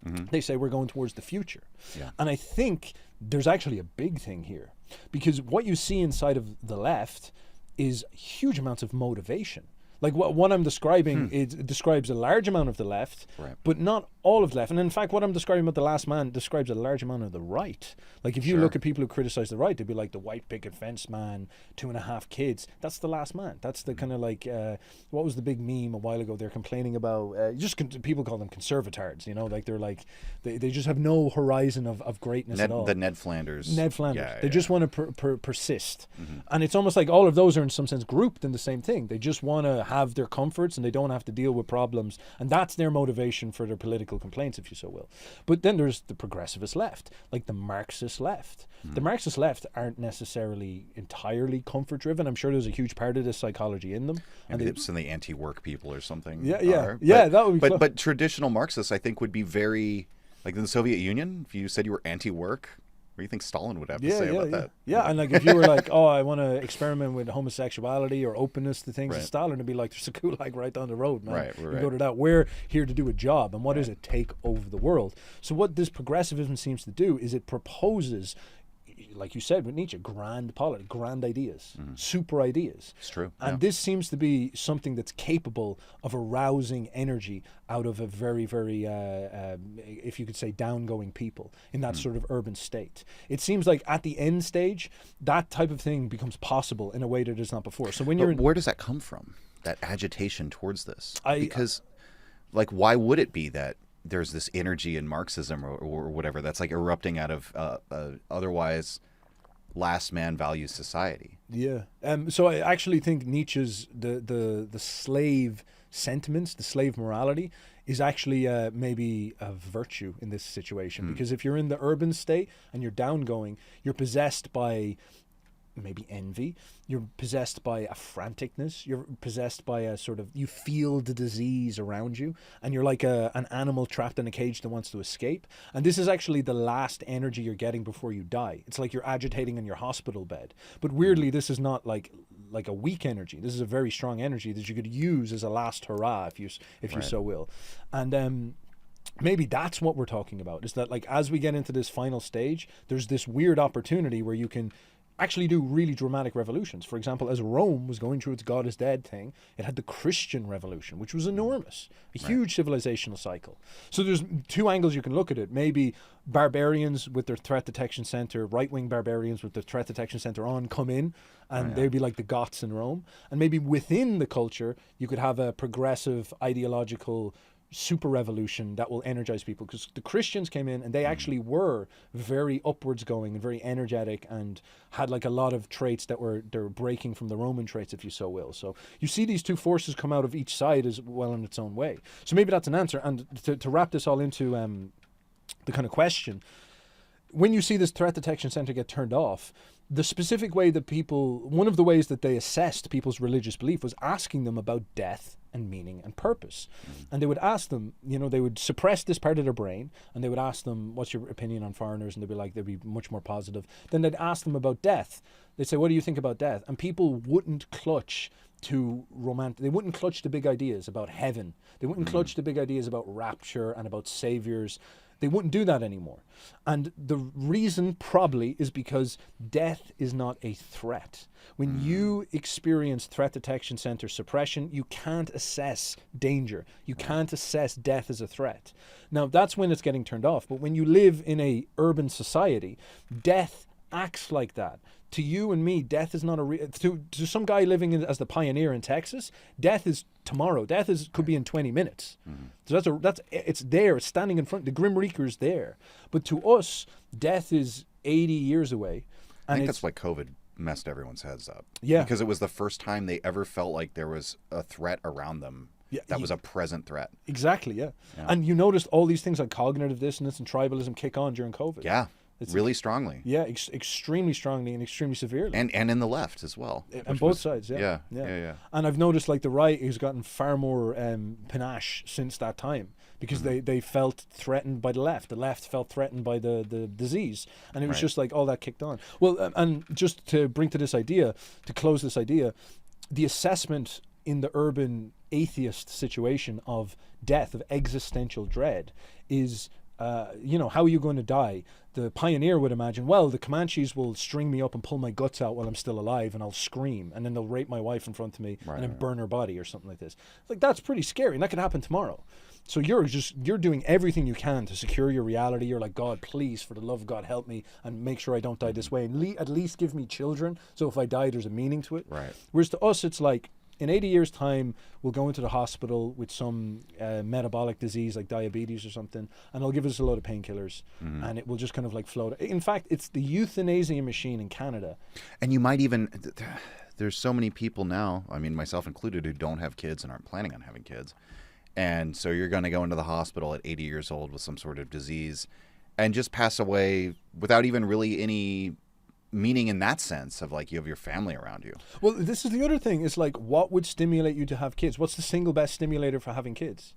Mm-hmm. They say we're going towards the future. Yeah. And I think there's actually a big thing here, because what you see inside of the left is huge amounts of motivation. What I'm describing, it describes a large amount of the left, right, but not all of the left. And in fact, what I'm describing about the last man describes a large amount of the right. If you look at people who criticize the right, they'd be like the white picket fence man, 2.5 kids. That's the last man. That's the kind of what was the big meme a while ago? They're complaining about, people call them conservatards, they just have no horizon of greatness at all. The Ned Flanders. They just want to persist. Mm-hmm. And it's almost like all of those are in some sense grouped in the same thing. They just want to have their comforts and they don't have to deal with problems, and that's their motivation for their political complaints, if you so will. But then there's the progressivist left, like the Marxist left. The Marxist left aren't necessarily entirely comfort driven. I'm sure there's a huge part of this psychology in them. Maybe it's in the anti-work people or something. Yeah, But, that would be but traditional Marxists, I think, would be very, like in the Soviet Union, if you said you were anti-work, what do you think Stalin would have to say about that? Yeah, and like if you were like, oh, I want to experiment with homosexuality or openness to things, Stalin would be like, there's a gulag right down the road, man. Right. You go to that. We're here to do a job, and what is it? Take over the world. So what this progressivism seems to do is it proposes, like you said with Nietzsche, grand politics, grand ideas, super ideas. It's true. And this seems to be something that's capable of arousing energy out of a very, very, if you could say, down-going people in that sort of urban state. It seems like at the end stage, that type of thing becomes possible in a way that it's not before. So when you're where does that come from? That agitation towards this? Because, like, why would it be that there's this energy in Marxism or whatever that's like erupting out of otherwise last man values society? Yeah. So I actually think Nietzsche's the slave sentiments, the slave morality, is actually maybe a virtue in this situation. Because if you're in the urban state and you're downgoing, you're possessed by maybe envy, you're possessed by a franticness, you're possessed by a sort of, you feel the disease around you, and you're like an animal trapped in a cage that wants to escape. And this is actually the last energy you're getting before you die. It's like you're agitating in your hospital bed. But weirdly, this is not like a weak energy. This is a very strong energy that you could use as a last hurrah, if you so will. And maybe that's what we're talking about, is that like as we get into this final stage, there's this weird opportunity where you can actually do really dramatic revolutions. For example, as Rome was going through its God is dead thing, it had the Christian Revolution, which was enormous, a huge civilizational cycle. So there's two angles you can look at it. Maybe barbarians with their threat detection center, right-wing barbarians with their threat detection center on, come in, and they'd be like the Goths in Rome. And maybe within the culture, you could have a progressive ideological super revolution that will energize people, because the Christians came in and they actually were very upwards going and very energetic and had like a lot of traits that were breaking from the Roman traits, if you so will. So you see these two forces come out of each side as well in its own way. So maybe that's an answer. And to wrap this all into the kind of question, when you see this threat detection center get turned off, the specific way that one of the ways that they assessed people's religious belief was asking them about death and meaning and purpose. And they would ask them, they would suppress this part of their brain, and they would ask them, what's your opinion on foreigners? And they'd be much more positive. Then they'd ask them about death. They'd say, what do you think about death? And people wouldn't clutch to they wouldn't clutch to big ideas about heaven. They wouldn't clutch to big ideas about rapture and about saviors. They wouldn't do that anymore. And the reason probably is because death is not a threat. When you experience threat detection center suppression, you can't assess danger. You can't assess death as a threat. Now, that's when it's getting turned off. But when you live in a urban society, death acts like that. To you and me, death is not to some guy living as the pioneer in Texas, death is tomorrow. Death could be in 20 minutes. So it's there, it's standing in front. The Grim Reaper's there. But to us, death is 80 years away. I think that's why COVID messed everyone's heads up. Yeah. Because it was the first time they ever felt like there was a threat around them. Yeah, that was a present threat. Exactly, yeah. And you noticed all these things like cognitive dissonance and tribalism kick on during COVID. Yeah. Really strongly. Yeah, extremely strongly and extremely severely. And in the left as well. On both sides, yeah. And I've noticed like the right has gotten far more panache since that time, because they felt threatened by the left. The left felt threatened by the disease. And it was just like all that kicked on. Well, and just to bring to this idea, to close this idea, the assessment in the urban atheist situation of death, of existential dread, is how are you going to die? The pioneer would imagine, well, the Comanches will string me up and pull my guts out while I'm still alive, and I'll scream, and then they'll rape my wife in front of me and then burn her body or something like this. Like, that's pretty scary, and that could happen tomorrow. So you're doing everything you can to secure your reality. You're like, God, please, for the love of God, help me and make sure I don't die this way, and at least give me children, so if I die, there's a meaning to it. Right. Whereas to us, it's like, in 80 years' time, we'll go into the hospital with some metabolic disease like diabetes or something, and they'll give us a load of painkillers, and it will just kind of like float. In fact, it's the euthanasia machine in Canada. And you might even, there's so many people now, I mean, myself included, who don't have kids and aren't planning on having kids. And so you're going to go into the hospital at 80 years old with some sort of disease and just pass away without even really any meaning in that sense of like you have your family around you. Well, this is the other thing. Is like, what would stimulate you to have kids? What's the single best stimulator for having kids?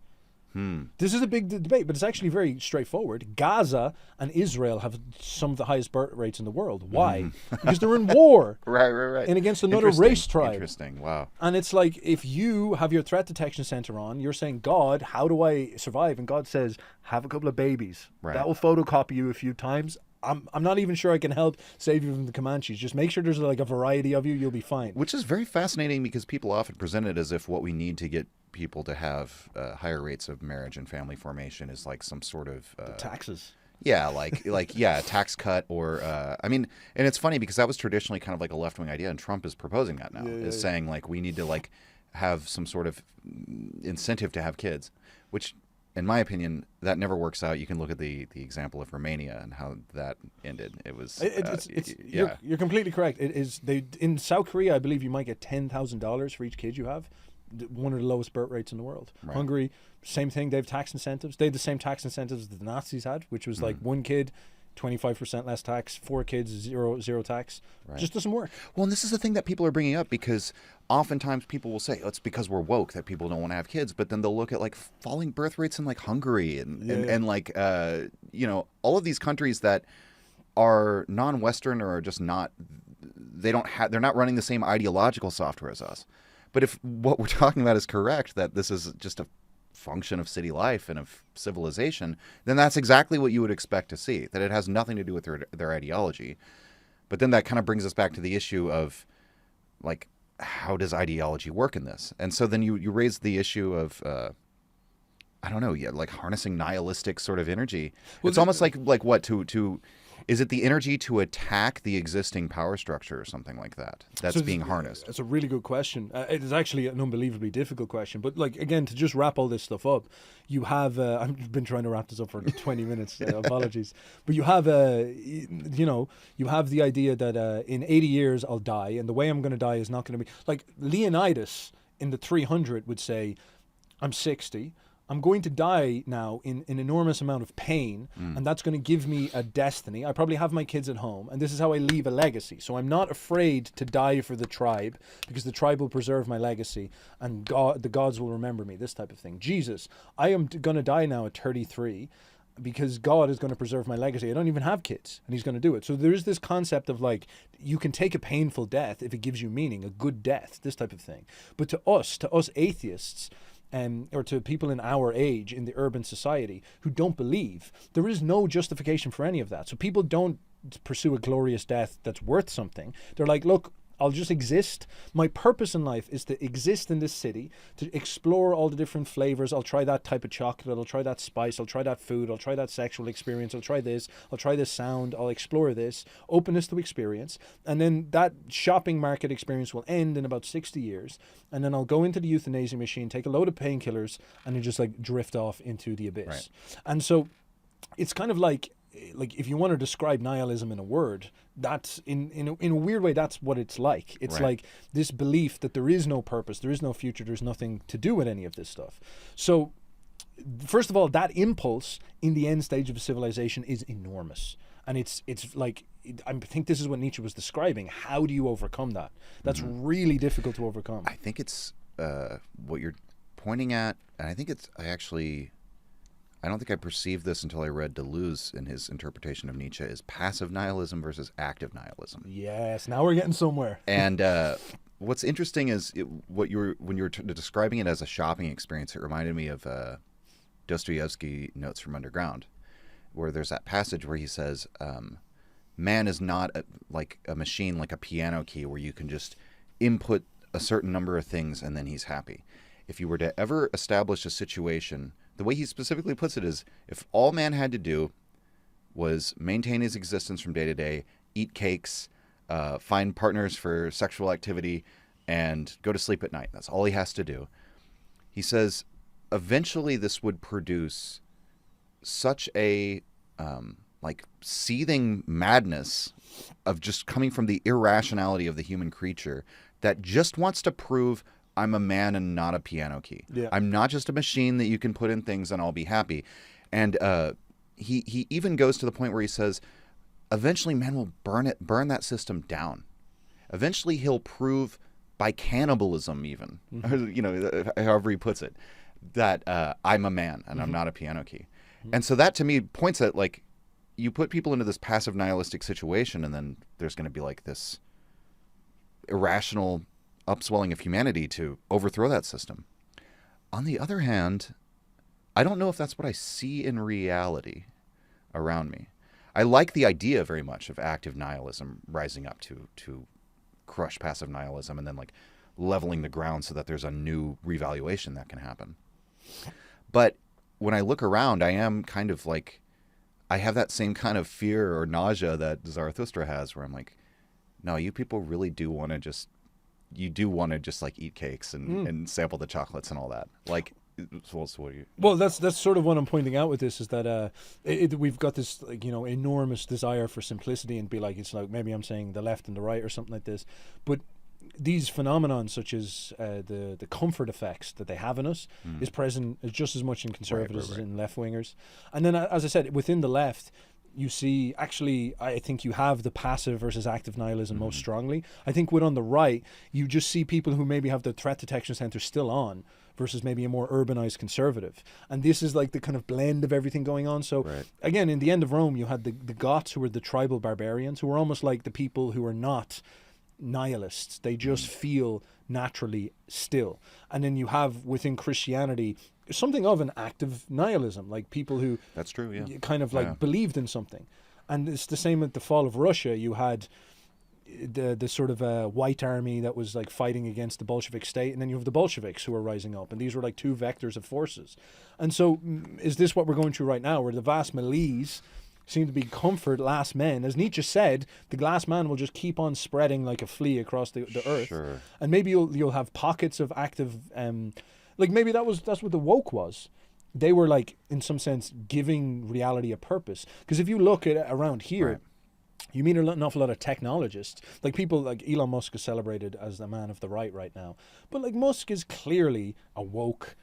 This is a big debate, but it's actually very straightforward. Gaza and Israel have some of the highest birth rates in the world. Why? Because they're in war. Right. And against another race tribe. Interesting. Wow. And it's like, if you have your threat detection center on, you're saying, God, how do I survive? And God says, have a couple of babies. Right. That will photocopy you a few times. I'm not even sure I can help save you from the Comanches. Just make sure there's like a variety of you. You'll be fine. Which is very fascinating because people often present it as if what we need to get people to have higher rates of marriage and family formation is like some sort of taxes. Yeah, a tax cut or I mean, and it's funny because that was traditionally kind of like a left-wing idea, and Trump is proposing that now, saying like we need to like have some sort of incentive to have kids, which in my opinion, that never works out. You can look at the example of Romania and how that ended. It was you're completely correct. It is in South Korea, I believe you might get $10,000 for each kid you have. One of the lowest birth rates in the world. Right. Hungary, same thing. They have tax incentives. They had the same tax incentives that the Nazis had, which was like one kid, 25% less tax, 4 kids, zero tax. Right. Just doesn't work. Well, and this is the thing that people are bringing up because oftentimes people will say, oh, it's because we're woke that people don't want to have kids. But then they'll look at like falling birth rates in like Hungary and like, all of these countries that are non-Western or are just not, they're not running the same ideological software as us. But if what we're talking about is correct, that this is just a function of city life and of civilization, then that's exactly what you would expect to see, that it has nothing to do with their ideology. But then that kind of brings us back to the issue of, like, how does ideology work in this? And so then you raise the issue of, like harnessing nihilistic sort of energy. Well, it's almost like what, to is it the energy to attack the existing power structure or something like that that's being harnessed? That's a really good question. It is actually an unbelievably difficult question. But like, again, to just wrap all this stuff up, you have, I've been trying to wrap this up for 20 minutes, apologies. But you have, you have the idea that in 80 years I'll die. And the way I'm going to die is not going to be, like Leonidas in the 300 would say, I'm 60. I'm going to die now in an enormous amount of pain, and that's going to give me a destiny. I probably have my kids at home, and this is how I leave a legacy. So I'm not afraid to die for the tribe, because the tribe will preserve my legacy, and the gods will remember me, this type of thing. Jesus, I am going to die now at 33, because God is going to preserve my legacy. I don't even have kids, and he's going to do it. So there is this concept of like, you can take a painful death if it gives you meaning, a good death, this type of thing. But to us atheists, or to people in our age in the urban society who don't believe, there is no justification for any of that. So people don't pursue a glorious death that's worth something. They're like, look, I'll just exist. My purpose in life is to exist in this city, to explore all the different flavors. I'll try that type of chocolate. I'll try that spice. I'll try that food. I'll try that sexual experience. I'll try this. I'll try this sound. I'll explore this. Openness to experience. And then that shopping market experience will end in about 60 years. And then I'll go into the euthanasia machine, take a load of painkillers, and then just like drift off into the abyss. Right. And so it's kind of like if you want to describe nihilism in a word, that's in a weird way, that's what it's like. It's like this belief that there is no purpose, there is no future, there's nothing to do with any of this stuff. So first of all, that impulse in the end stage of a civilization is enormous. And it's like, I think this is what Nietzsche was describing. How do you overcome that? That's really difficult to overcome. I think it's what you're pointing at, and I don't think I perceived this until I read Deleuze in his interpretation of Nietzsche, is passive nihilism versus active nihilism. Yes, now we're getting somewhere. And what's interesting is when you were describing it as a shopping experience, it reminded me of Dostoevsky Notes from Underground, where there's that passage where he says, man is not like a machine, like a piano key, where you can just input a certain number of things and then he's happy. If you were to ever establish a situation, the way he specifically puts it is, if all man had to do was maintain his existence from day to day, eat cakes, find partners for sexual activity, and go to sleep at night, that's all he has to do. He says, eventually this would produce such a seething madness of just coming from the irrationality of the human creature that just wants to prove I'm a man and not a piano key. Yeah. I'm not just a machine that you can put in things and I'll be happy. And he even goes to the point where he says, eventually man will burn that system down. Eventually he'll prove by cannibalism even, however he puts it, that I'm a man and I'm not a piano key. And so that to me points at, like, you put people into this passive nihilistic situation and then there's going to be like this irrational upswelling of humanity to overthrow that system. On the other hand, I don't know if that's what I see in reality around me. I like the idea very much of active nihilism rising up to crush passive nihilism and then like leveling the ground so that there's a new revaluation that can happen. But when I look around, I am kind of like, I have that same kind of fear or nausea that Zarathustra has, where I'm like, no, you people really do want to just like eat cakes and sample the chocolates and all that. Like, so what do you? Well, that's sort of what I'm pointing out with this, is that we've got this, like, enormous desire for simplicity and be like, it's like, maybe I'm saying the left and the right or something like this, but these phenomenons such as the comfort effects that they have in us is present just as much in conservatives as in left wingers. And then, as I said, within the left, you see, actually, I think you have the passive versus active nihilism most strongly. I think on the right, you just see people who maybe have the threat detection center still on versus maybe a more urbanized conservative. And this is like the kind of blend of everything going on. So again, in the end of Rome, you had the Goths, who were the tribal barbarians, who were almost like the people who are not nihilists. They just feel naturally still. And then you have within Christianity something of an active nihilism, like people who that's true, yeah, kind of like believed in something. And it's the same at the fall of Russia. You had the sort of white army that was like fighting against the Bolshevik state, and then you have the Bolsheviks who are rising up, and these were like two vectors of forces. And so is this what we're going through right now, where the vast malaise seem to be comfort last men? As Nietzsche said, the glass man will just keep on spreading like a flea across the earth. Sure. And maybe you'll have pockets of active like maybe that's what the woke was. They were like, in some sense, giving reality a purpose. Because if you look at around here, you meet an awful lot of technologists. Like people like Elon Musk is celebrated as the man of the right now. But like Musk is clearly a woke,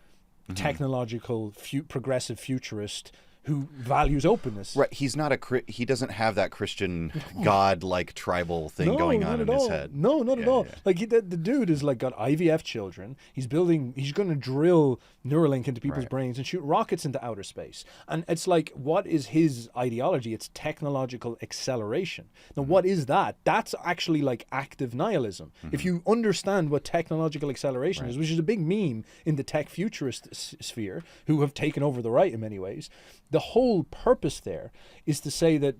technological, progressive futurist who values openness. Right. He's not he doesn't have that Christian God-like tribal thing going on in his head. No, not at all. Yeah. Like the dude is like got IVF children. He's going to drill Neuralink into people's brains and shoot rockets into outer space. And it's like, what is his ideology? It's technological acceleration. Now, what is that? That's actually like active nihilism. If you understand what technological acceleration is, which is a big meme in the tech futurist sphere, who have taken over the right in many ways, the whole purpose there is to say that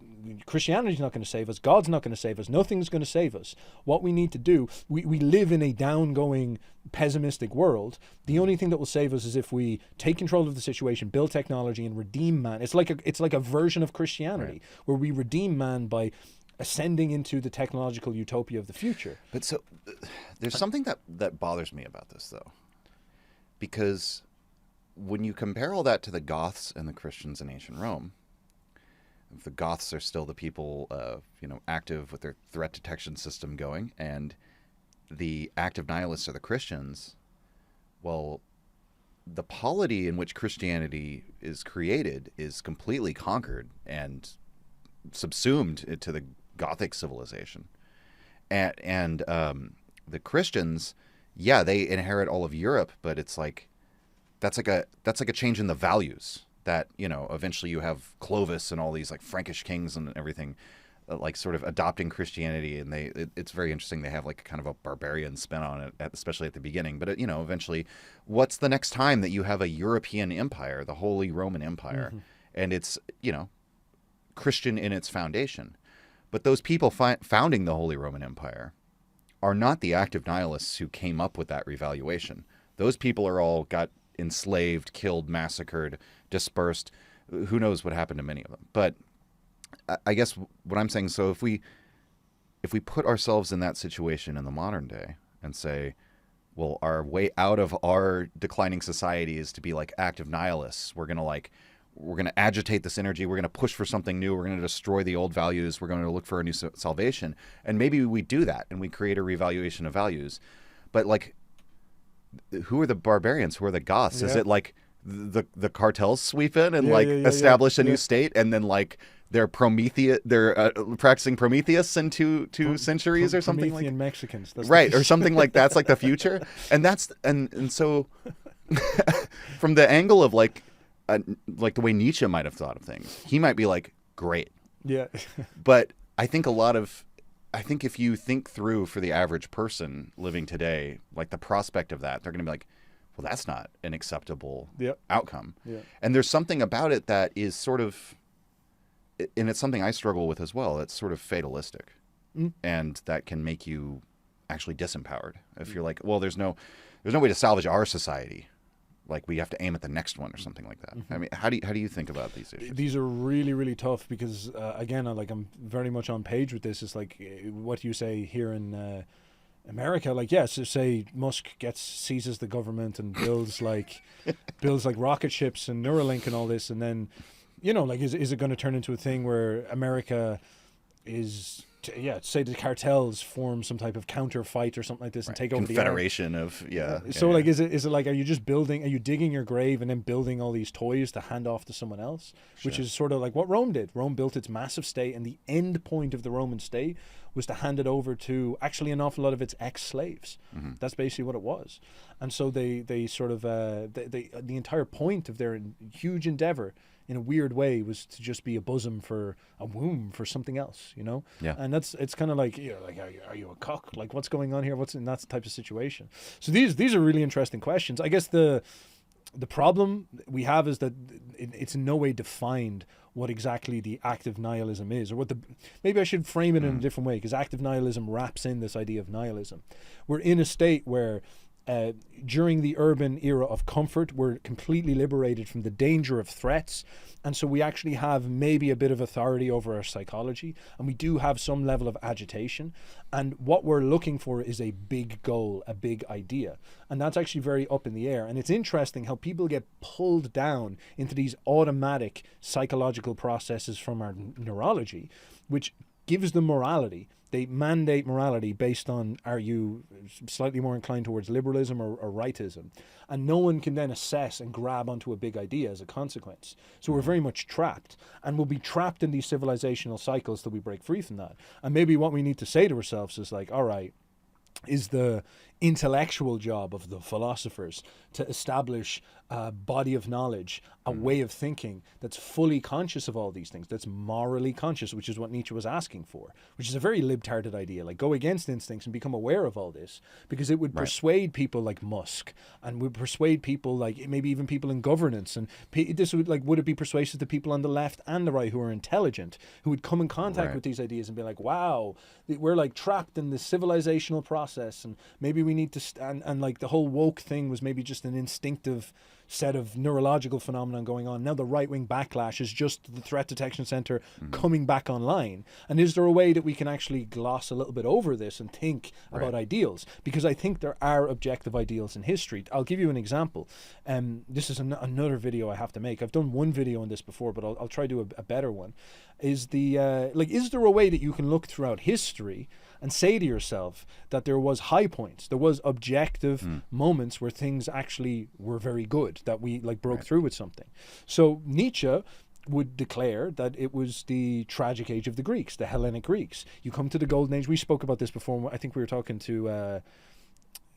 Christianity's not going to save us, God's not going to save us, nothing's going to save us. What we need to do, we live in a downgoing, pessimistic world. The only thing that will save us is if we take control of the situation, build technology, and redeem man. It's like a version of Christianity where we redeem man by ascending into the technological utopia of the future. But so there's something that bothers me about this, though, because when you compare all that to the Goths and the Christians in ancient Rome, the Goths are still the people, active with their threat detection system going, and the active nihilists are the Christians. Well, the polity in which Christianity is created is completely conquered and subsumed to the Gothic civilization, and the Christians, they inherit all of Europe, but it's like that's like a change in the values that, eventually you have Clovis and all these like Frankish kings and everything, like sort of adopting Christianity. And it's very interesting. They have like kind of a barbarian spin on it, especially at the beginning. But, eventually, what's the next time that you have a European empire, the Holy Roman Empire, and it's, Christian in its foundation. But those people founding the Holy Roman Empire are not the active nihilists who came up with that revaluation. Those people are all got enslaved, killed, massacred, dispersed. Who knows what happened to many of them. But I guess what I'm saying, so if we put ourselves in that situation in the modern day and say, well, our way out of our declining society is to be like active nihilists. We're going to like we're going to agitate this energy. We're going to push for something new. We're going to destroy the old values. We're going to look for a new salvation. And maybe we do that and we create a revaluation of values. But like, who are the barbarians? Who are the Goths? Is it like the cartels sweep in and establish a new state, and then like they're practicing Prometheus in two centuries or something like Promethean Mexicans, right, or something like that's like the future, and that's and so from the angle of like the way Nietzsche might have thought of things, he might be like, great, but I think if you think through for the average person living today, like the prospect of that, they're going to be like, well, that's not an acceptable outcome. And there's something about it that is sort of, and it's something I struggle with as well. It's sort of fatalistic, and that can make you actually disempowered. If you're like, well, there's no way to salvage our society. Like we have to aim at the next one or something like that. I mean, how do you think about these issues? These are really, really tough because again, I'm very much on page with this. It's like what you say here in America. Like, yes, say Musk seizes the government and builds like rocket ships and Neuralink and all this, and then like is it going to turn into a thing where America is say the cartels form some type of counter fight or something like this and take over the confederation of so like is it like, are you digging your grave and then building all these toys to hand off to someone else, which is sort of like what Rome did. Rome built its massive state, and the end point of the Roman state was to hand it over to actually an awful lot of its ex-slaves. That's basically what it was. And so they sort of the entire point of their huge endeavor in a weird way was to just be a womb for something else, and it's kind of like, are you a cock? Like, what's going on here? What's in that type of situation? So these are really interesting questions. I guess the problem we have is that it's in no way defined what exactly the active nihilism is, or maybe I should frame it in a different way, because active nihilism wraps in this idea of nihilism. We're in a state where during the urban era of comfort, we're completely liberated from the danger of threats, and so we actually have maybe a bit of authority over our psychology, and we do have some level of agitation, and what we're looking for is a big goal, a big idea, and that's actually very up in the air. And it's interesting how people get pulled down into these automatic psychological processes from our neurology, which gives them morality. They mandate morality based on, are you slightly more inclined towards liberalism or rightism? And no one can then assess and grab onto a big idea as a consequence. So we're very much trapped, and we'll be trapped in these civilizational cycles till we break free from that. And maybe what we need to say to ourselves is like, all right, is the intellectual job of the philosophers to establish a body of knowledge, a way of thinking that's fully conscious of all these things, that's morally conscious, which is what Nietzsche was asking for, which is a very libtarded idea, like go against instincts and become aware of all this, because it would persuade people like Musk, and would persuade people like maybe even people in governance, and this would it be persuasive to people on the left and the right who are intelligent, who would come in contact with these ideas and be like, wow, we're like trapped in this civilizational process, and maybe we need to and like the whole woke thing was maybe just an instinctive set of neurological phenomenon going on. Now the right-wing backlash is just the threat detection center coming back online. And is there a way that we can actually gloss a little bit over this and think about ideals? Because I think there are objective ideals in history. I'll give you an example. This is another video I have to make. I've done one video on this before, but I'll try to do a better one. Is there a way that you can look throughout history and say to yourself that there was high points, there was objective moments where things actually were very good, that we broke through with something? So Nietzsche would declare that it was the tragic age of the Greeks, the Hellenic Greeks. You come to the Golden Age. We spoke about this before. I think we were talking to, I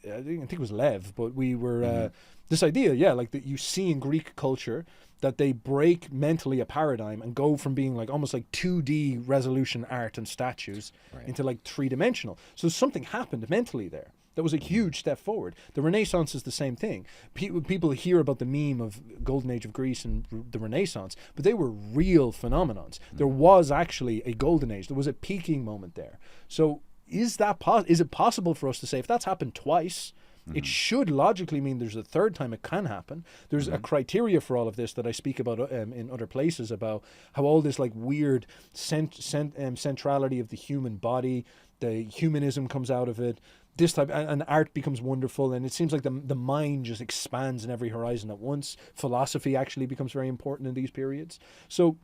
think it was Lev, but we were, this idea, that you see in Greek culture that they break mentally a paradigm and go from being almost like 2D resolution art and statues into three-dimensional. So something happened mentally there. That was a huge step forward. The Renaissance is the same thing. People hear about the meme of Golden Age of Greece and the Renaissance, but they were real phenomenons. There was actually a Golden Age. There was a peaking moment there. So is it possible for us to say, if that's happened twice, It should logically mean there's a third time it can happen. There's a criteria for all of this that I speak about in other places, about how all this like weird centrality of the human body, the humanism comes out of it. This type, and art becomes wonderful, and it seems like the mind just expands in every horizon at once. Philosophy actually becomes very important in these periods. So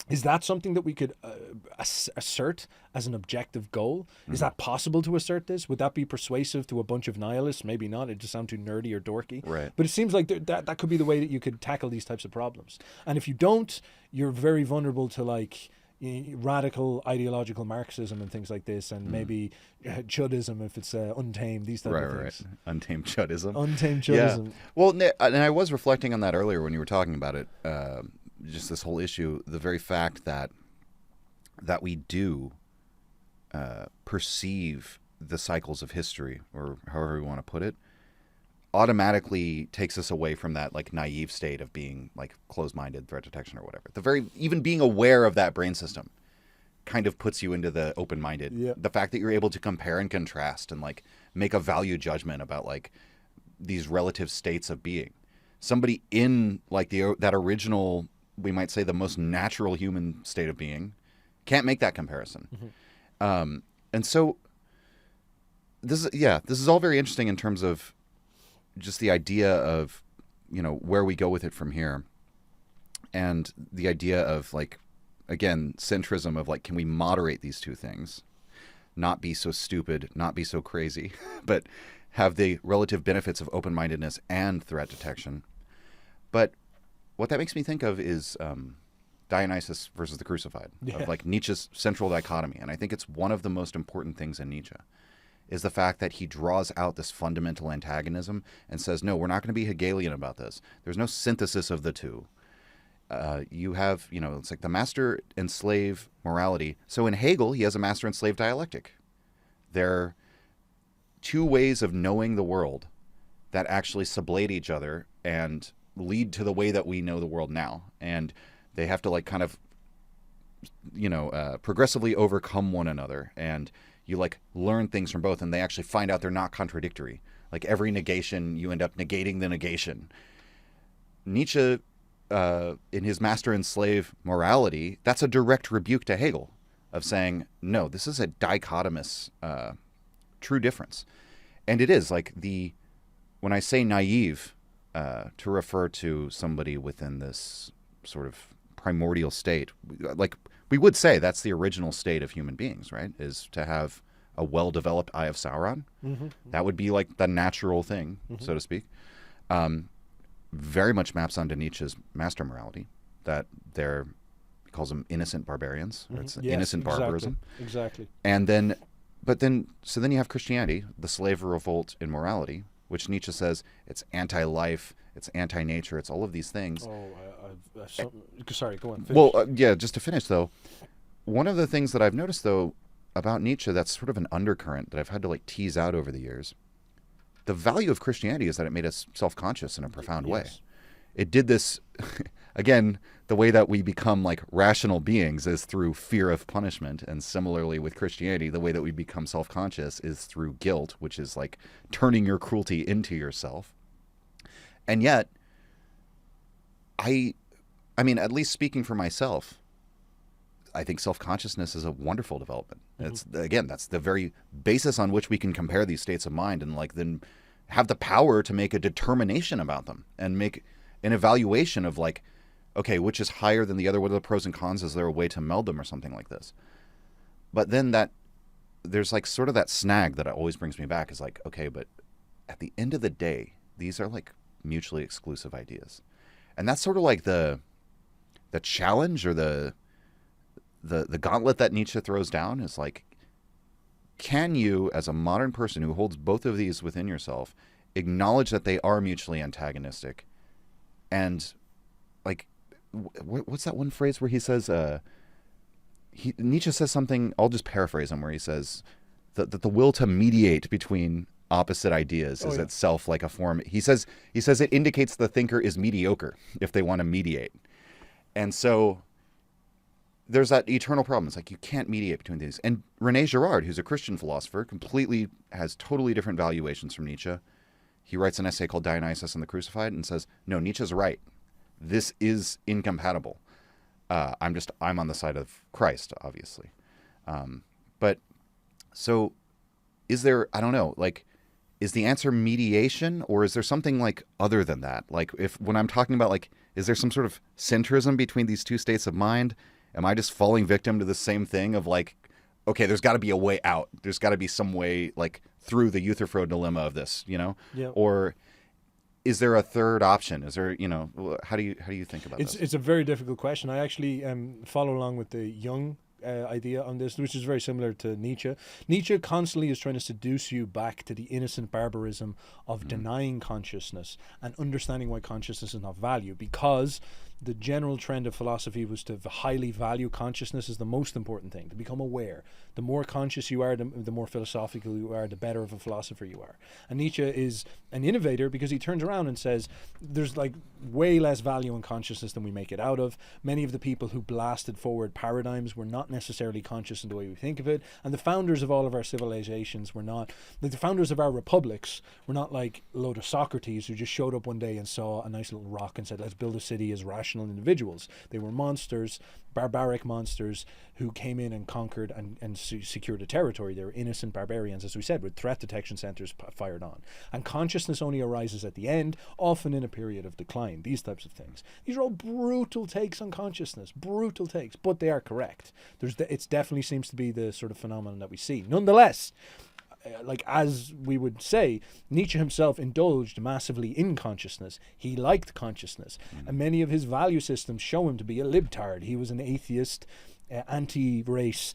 is that something that we could assert as an objective goal? Is that possible to assert this? Would that be persuasive to a bunch of nihilists? Maybe not. It just sounds too nerdy or dorky. Right. But it seems like that could be the way that you could tackle these types of problems. And if you don't, you're very vulnerable to like radical ideological Marxism and things like this, and maybe Chuddism if it's untamed, these type of things. Right. Untamed Chuddism. Untamed Chuddism. Yeah. Well, and I was reflecting on that earlier when you were talking about it, just this whole issue, the very fact that we do perceive the cycles of history, or however we want to put it, automatically takes us away from that like naive state of being like closed-minded threat detection or whatever. Even being aware of that brain system kind of puts you into the open-minded. Yeah. The fact that you're able to compare and contrast and like make a value judgment about like these relative states of being. Somebody in like that original, we might say the most natural human state of being, can't make that comparison. And so this is all very interesting in terms of just the idea of, where we go with it from here. And the idea of like, again, centrism of like, can we moderate these two things? Not be so stupid, not be so crazy, but have the relative benefits of open-mindedness and threat detection. But what that makes me think of is Dionysus versus the crucified, of like Nietzsche's central dichotomy. And I think it's one of the most important things in Nietzsche, is the fact that he draws out this fundamental antagonism and says, no, we're not going to be Hegelian about this. There's no synthesis of the two. You have, it's like the master and slave morality. So in Hegel, he has a master and slave dialectic. They're two ways of knowing the world that actually sublate each other and lead to the way that we know the world now. And they have to like kind of, progressively overcome one another. And you like learn things from both, and they actually find out they're not contradictory. Like every negation, you end up negating the negation. Nietzsche, in his master and slave morality, that's a direct rebuke to Hegel of saying, no, this is a dichotomous, true difference. And it is like when I say naive, to refer to somebody within this sort of primordial state, like we would say that's the original state of human beings, right? Is to have a well-developed eye of Sauron. That would be like the natural thing, so to speak. Very much maps onto Nietzsche's master morality, that he calls them innocent barbarians. Or it's innocent barbarism. Exactly. And then you have Christianity, the slave revolt in morality, which Nietzsche says it's anti-life, it's anti-nature, it's all of these things. Sorry, go on. Finish. Well, just to finish, though, one of the things that I've noticed, though, about Nietzsche that's sort of an undercurrent that I've had to like tease out over the years, the value of Christianity is that it made us self-conscious in a profound way. It did this, again, the way that we become like rational beings is through fear of punishment. And similarly with Christianity, the way that we become self-conscious is through guilt, which is like turning your cruelty into yourself. And yet, I mean, at least speaking for myself, I think self-consciousness is a wonderful development. It's that's the very basis on which we can compare these states of mind and like then have the power to make a determination about them and make an evaluation of like, okay, which is higher than the other? What are the pros and cons? Is there a way to meld them or something like this? But then there's like sort of that snag that always brings me back is like, okay, but at the end of the day, these are like mutually exclusive ideas. And that's sort of like the challenge or the gauntlet that Nietzsche throws down is like, can you, as a modern person who holds both of these within yourself, acknowledge that they are mutually antagonistic? And like, what's that one phrase where he says, Nietzsche says something, I'll just paraphrase him, where he says that the will to mediate between opposite ideas is itself like a form. He says it indicates the thinker is mediocre if they want to mediate. And so there's that eternal problem. It's like you can't mediate between these. And René Girard, who's a Christian philosopher, completely has totally different valuations from Nietzsche, he writes an essay called Dionysus and the Crucified and says, no, Nietzsche's right. This is incompatible. I'm on the side of Christ, obviously. But so is there, I don't know, like, is the answer mediation, or is there something like other than that? Like, when I'm talking about, like, is there some sort of centrism between these two states of mind? Am I just falling victim to the same thing of like, okay, there's got to be a way out. There's got to be some way, like, through the Euthyphro dilemma of this, you know? Yeah. Or is there a third option? Is there, you know, how do you think about this? It's a very difficult question. I actually follow along with the Jung idea on this, which is very similar to Nietzsche. Nietzsche constantly is trying to seduce you back to the innocent barbarism of denying consciousness and understanding why consciousness is not valued, because the general trend of philosophy was to highly value consciousness as the most important thing, to become aware. The more conscious you are, the more philosophical you are, the better of a philosopher you are. And Nietzsche is an innovator because he turns around and says there's like way less value in consciousness than we make it out of. Many of the people who blasted forward paradigms were not necessarily conscious in the way we think of it. And the founders of all of our civilizations were not, like the founders of our republics were not like a load of Socrates who just showed up one day and saw a nice little rock and said, let's build a city as rational individuals. They were monsters, barbaric monsters who came in and conquered and secured a territory. They were innocent barbarians, as we said, with threat detection centers fired on. And consciousness only arises at the end, often in a period of decline. These types of things. These are all brutal takes on consciousness, brutal takes, but they are correct. It definitely seems to be the sort of phenomenon that we see. Nonetheless, like as we would say, Nietzsche himself indulged massively in consciousness. He liked consciousness, and many of his value systems show him to be a libtard. He was an atheist, anti-race,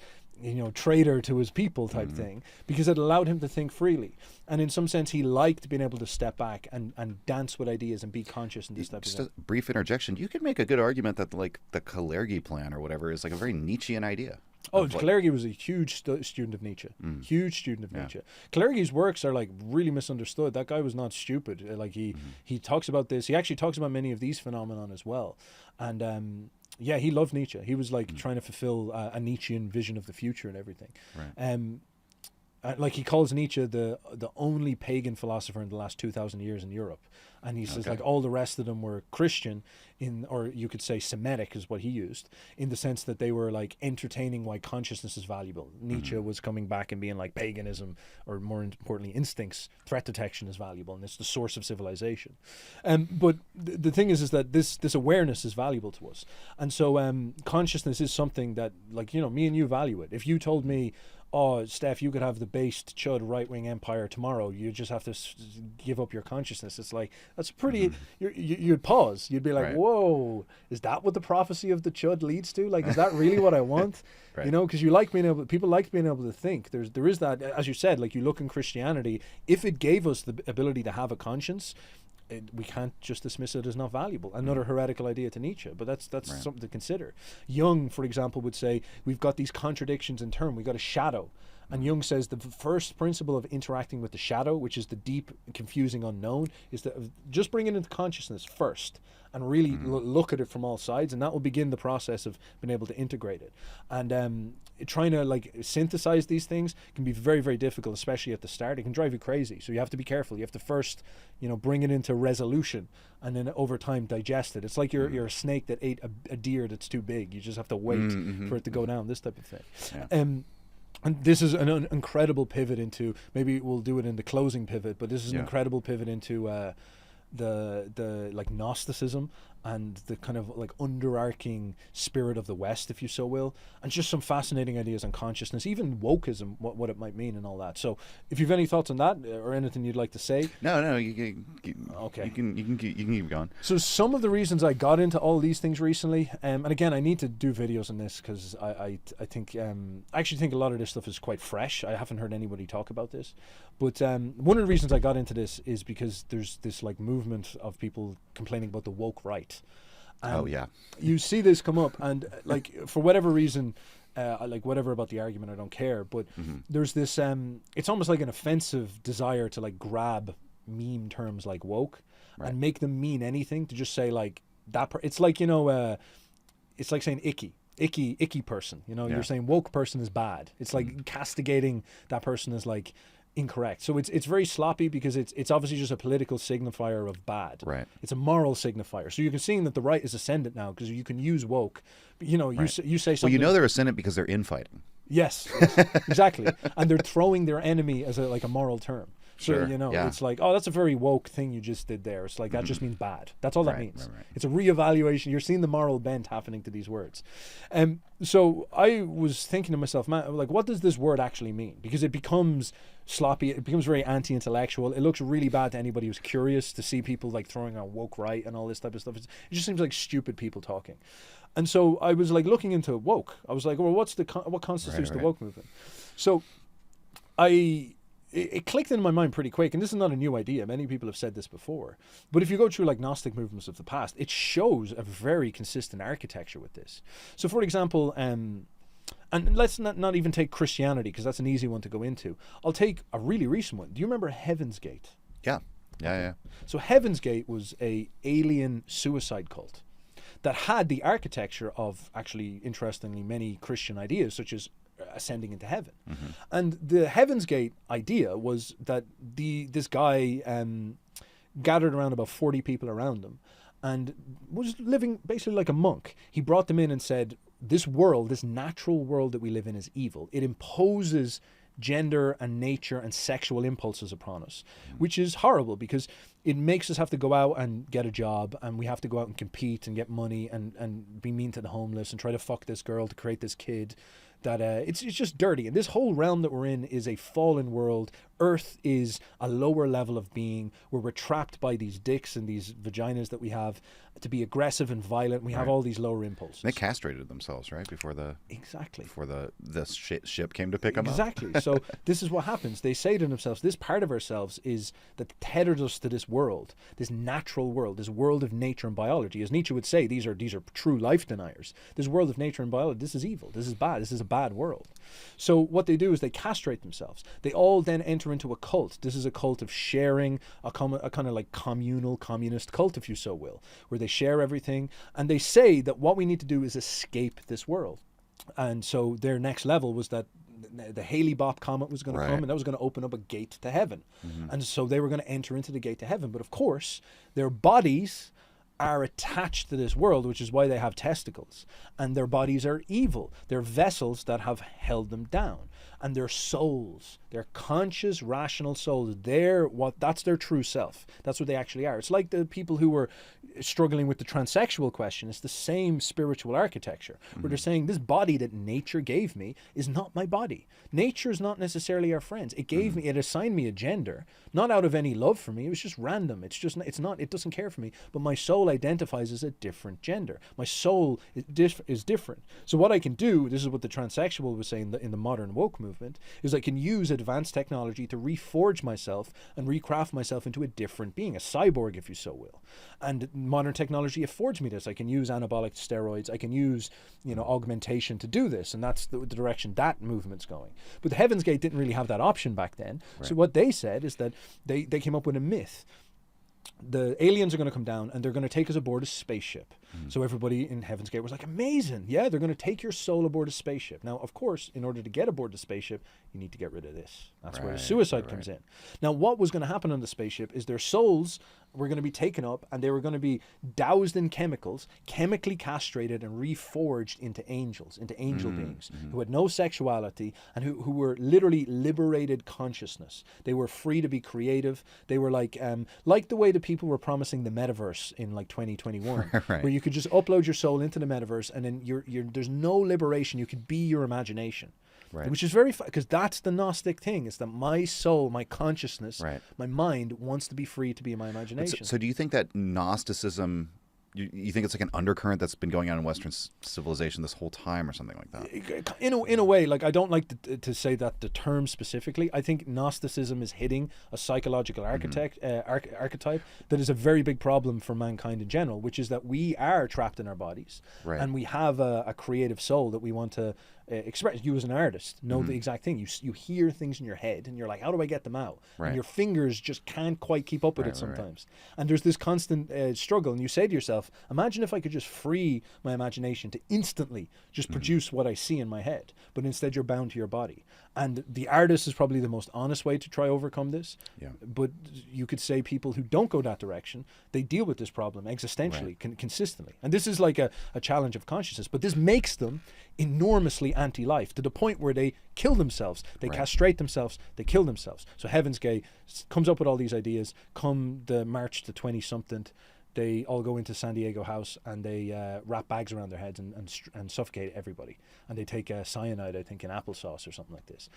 traitor to his people type thing, because it allowed him to think freely. And in some sense, he liked being able to step back and dance with ideas and be conscious in this type of thing. Just a brief interjection. You could make a good argument that like the Kalergi plan or whatever is like a very Nietzschean idea. Oh, Kalergi was a huge student of Nietzsche. Huge student of Nietzsche. Kalergi's works are like really misunderstood. That guy was not stupid. Like he talks about this. He actually talks about many of these phenomenon as well. And yeah, he loved Nietzsche. He was like trying to fulfill a Nietzschean vision of the future and everything. Right. Like he calls Nietzsche the only pagan philosopher in the last 2,000 years in Europe. And he says like all the rest of them were Christian or you could say Semitic is what he used, in the sense that they were like entertaining why consciousness is valuable. Nietzsche was coming back and being like paganism, or more importantly instincts, threat detection is valuable and it's the source of civilization. But the thing is that this awareness is valuable to us. And so consciousness is something that, like, me and you value it. If you told me, oh, Steph, you could have the based chud right-wing empire tomorrow, you just have to give up your consciousness. It's like, that's pretty, you'd pause. You'd be like, whoa, is that what the prophecy of the chud leads to? Like, is that really what I want? Because people like being able to think. There is that, as you said, like you look in Christianity, if it gave us the ability to have a conscience, we can't just dismiss it as not valuable. Another heretical idea to Nietzsche, but that's something to consider. Jung, for example, would say we've got these contradictions in term. We've got a shadow. And Jung says the first principle of interacting with the shadow, which is the deep, confusing unknown, is to just bring it into consciousness first and really look at it from all sides, and that will begin the process of being able to integrate it. And trying to like synthesize these things can be very, very difficult, especially at the start. It can drive you crazy. So you have to be careful. You have to first, bring it into resolution, and then over time digest it. It's like you're a snake that ate a deer that's too big. You just have to wait for it to go down. This type of thing. Yeah. And this is an incredible pivot into, maybe we'll do it in the closing pivot, but this is an incredible pivot into the like Gnosticism and the kind of like underarching spirit of the West, if you so will, and just some fascinating ideas on consciousness, even wokeism, what it might mean and all that. So if you've any thoughts on that or anything you'd like to say. No, okay. You can keep going. So some of the reasons I got into all these things recently, and again, I need to do videos on this because I think I actually think a lot of this stuff is quite fresh. I haven't heard anybody talk about this, but one of the reasons I got into this is because there's this like movement of people complaining about the woke right. You see this come up, and like for whatever reason, like whatever about the argument, I don't care. But there's this, it's almost like an offensive desire to like grab meme terms like woke and make them mean anything. To just say like that. It's like it's like saying icky person. You're saying woke person is bad. It's like castigating that person as like incorrect. So it's very sloppy because it's obviously just a political signifier of bad. Right. It's a moral signifier. So you can see that the right is ascendant now because you can use woke. But, you Right. you say something. Well, you know they're ascendant because they're infighting. Yes, exactly. And they're throwing their enemy as a moral term. So, Sure, yeah. it's like, oh, that's a very woke thing you just did there. It's like, that just means bad. That's all that Right, means. right. It's a reevaluation. You're seeing the moral bent happening to these words. So I was thinking to myself, man, like, what does this word actually mean? Because it becomes sloppy. It becomes very anti-intellectual. It looks really bad to anybody who's curious to see people like throwing out woke right and all this type of stuff. It just seems like stupid people talking. And so I was like looking into woke. I was like, well, what constitutes the woke movement? So it clicked in my mind pretty quick, and this is not a new idea. Many people have said this before. But if you go through like Gnostic movements of the past, it shows a very consistent architecture with this. So for example, and let's not even take Christianity, because that's an easy one to go into. I'll take a really recent one. Do you remember Heaven's Gate? Yeah. Yeah. So Heaven's Gate was a alien suicide cult that had the architecture of, actually, interestingly, many Christian ideas, such as ascending into heaven. And the Heaven's Gate idea was that this guy gathered around about 40 people around him and was living basically like a monk. He brought them in and said, this world, this natural world that we live in, is evil. It imposes gender and nature and sexual impulses upon us, which is horrible because it makes us have to go out and get a job, and we have to go out and compete and get money and be mean to the homeless and try to fuck this girl to create this kid. That it's just dirty. And this whole realm that we're in is a fallen world. Earth is a lower level of being where we're trapped by these dicks and these vaginas that we have to be aggressive and violent. We have all these lower impulses. They castrated themselves, right? Before the ship came to pick them up. Exactly. So this is what happens. They say to themselves, this part of ourselves is that tethered us to this world, this natural world, this world of nature and biology. As Nietzsche would say, these are true life deniers. This world of nature and biology, this is evil. This is bad. This is a bad world. So what they do is they castrate themselves. They all then enter into a cult. This is a cult of sharing, a kind of like communal communist cult, if you so will, where they share everything. And they say that what we need to do is escape this world. And so their next level was that the Hale-Bopp comet was going to come, and that was going to open up a gate to heaven. And so they were going to enter into the gate to heaven. But of course, their bodies are attached to this world, which is why they have testicles. And their bodies are evil. They're vessels that have held them down. And their souls, their conscious, rational souls, that's their true self. That's what they actually are. It's like the people who were struggling with the transsexual question. It's the same spiritual architecture, where they're saying this body that nature gave me is not my body. Nature is not necessarily our friends. It gave me, it assigned me a gender, not out of any love for me. It was just random. It doesn't care for me. But my soul identifies as a different gender. My soul is different. So what I can do, this is what the transsexual was saying in the modern woke movement, is I can use advanced technology to reforge myself and recraft myself into a different being, a cyborg, if you so will. And modern technology affords me this. I can use anabolic steroids. I can use, augmentation to do this. And that's the direction that movement's going. But the Heaven's Gate didn't really have that option back then. Right. So what they said is that they came up with a myth. The aliens are going to come down and they're going to take us aboard a spaceship. So everybody in Heaven's Gate was like, amazing. Yeah, they're going to take your soul aboard a spaceship. Now, of course, in order to get aboard the spaceship, you need to get rid of this. That's where the suicide comes in. Now, what was going to happen on the spaceship is their souls were going to be taken up and they were going to be doused in chemicals, chemically castrated and reforged into angels, into angel beings who had no sexuality and who were literally liberated consciousness. They were free to be creative. They were like the way the people were promising the metaverse in like 2021, where you could just upload your soul into the metaverse and then there's no liberation. You could be your imagination. Right. Which is very because that's the Gnostic thing. It's that my soul, my consciousness, my mind wants to be free to be my imagination. So do you think that Gnosticism, you think it's like an undercurrent that's been going on in Western civilization this whole time or something like that? In a way, like I don't like to say that the term specifically. I think Gnosticism is hitting a psychological archetype that is a very big problem for mankind in general, which is that we are trapped in our bodies and we have a creative soul that we want to express. You as an artist know the exact thing. You hear things in your head and you're like, how do I get them out? And your fingers just can't quite keep up with it sometimes. And there's this constant struggle. And you say to yourself, imagine if I could just free my imagination to instantly just produce what I see in my head. But instead you're bound to your body. And the artist is probably the most honest way to try overcome this. Yeah. But you could say people who don't go that direction, they deal with this problem existentially, consistently. And this is like a challenge of consciousness. But this makes them enormously anti-life to the point where they kill themselves. They castrate themselves. They kill themselves. So Heaven's Gate comes up with all these ideas. Come the March the 20-something, they all go into San Diego House and they wrap bags around their heads and suffocate everybody. And they take cyanide, I think, in applesauce or something like this.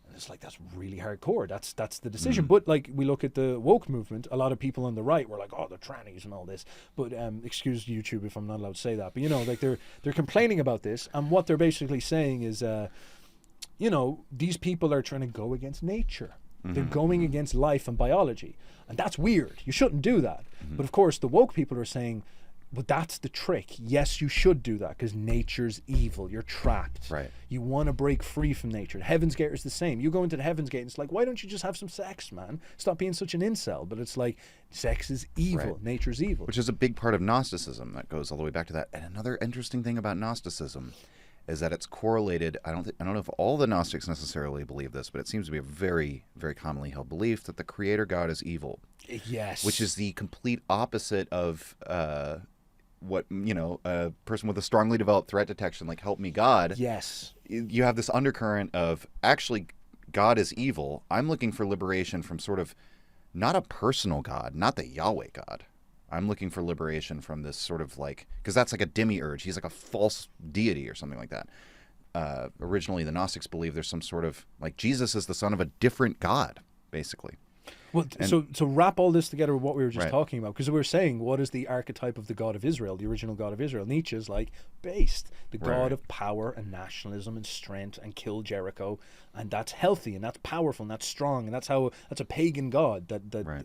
And it's like, that's really hardcore. That's the decision. But like, we look at the woke movement, a lot of people on the right were like, oh, the trannies and all this. But excuse YouTube if I'm not allowed to say that. But, you know, like they're complaining about this. And what they're basically saying is, you know, these people are trying to go against nature. They're going against life and biology. And that's weird. You shouldn't do that. But of course, the woke people are saying, but that's the trick. Yes, you should do that because nature's evil. You're trapped. Right. You want to break free from nature. Heaven's Gate is the same. You go into the Heaven's Gate and it's like, why don't you just have some sex, man? Stop being such an incel. But it's like, sex is evil. Right. Nature's evil. Which is a big part of Gnosticism that goes all the way back to that. And another interesting thing about Gnosticism is that it's correlated. I don't know if all the Gnostics necessarily believe this, but it seems to be a very, very commonly held belief that the creator God is evil. Yes. Which is the complete opposite of what, you know, a person with a strongly developed threat detection, like help me God. Yes. You have this undercurrent of actually God is evil. I'm looking for liberation from sort of not a personal God, not the Yahweh God. I'm looking for liberation from this sort of like, because that's like a demiurge. He's like a false deity or something like that. Originally, the Gnostics believe there's some sort of, like, Jesus is the son of a different God, basically. Well, so wrap all this together with what we were just talking about, because we were saying, what is the archetype of the God of Israel, the original God of Israel? Nietzsche's like, based, the God of power and nationalism and strength and kill Jericho, and that's healthy and that's powerful and that's strong and that's a pagan God that.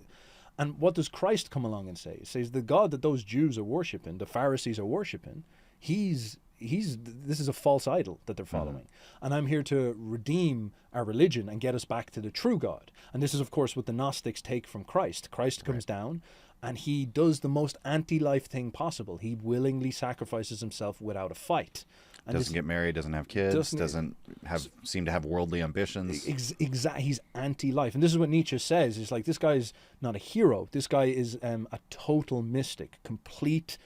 And what does Christ come along and say? He says the God that those Jews are worshiping, the Pharisees are worshiping, this is a false idol that they're following. And I'm here to redeem our religion and get us back to the true God. And this is, of course, what the Gnostics take from Christ. Christ comes down and he does the most anti-life thing possible. He willingly sacrifices himself without a fight. And doesn't get married, doesn't have kids, doesn't seem to have worldly ambitions. Exactly, he's anti-life, and this is what Nietzsche says. He's like, this guy's not a hero. This guy is a total mystic, complete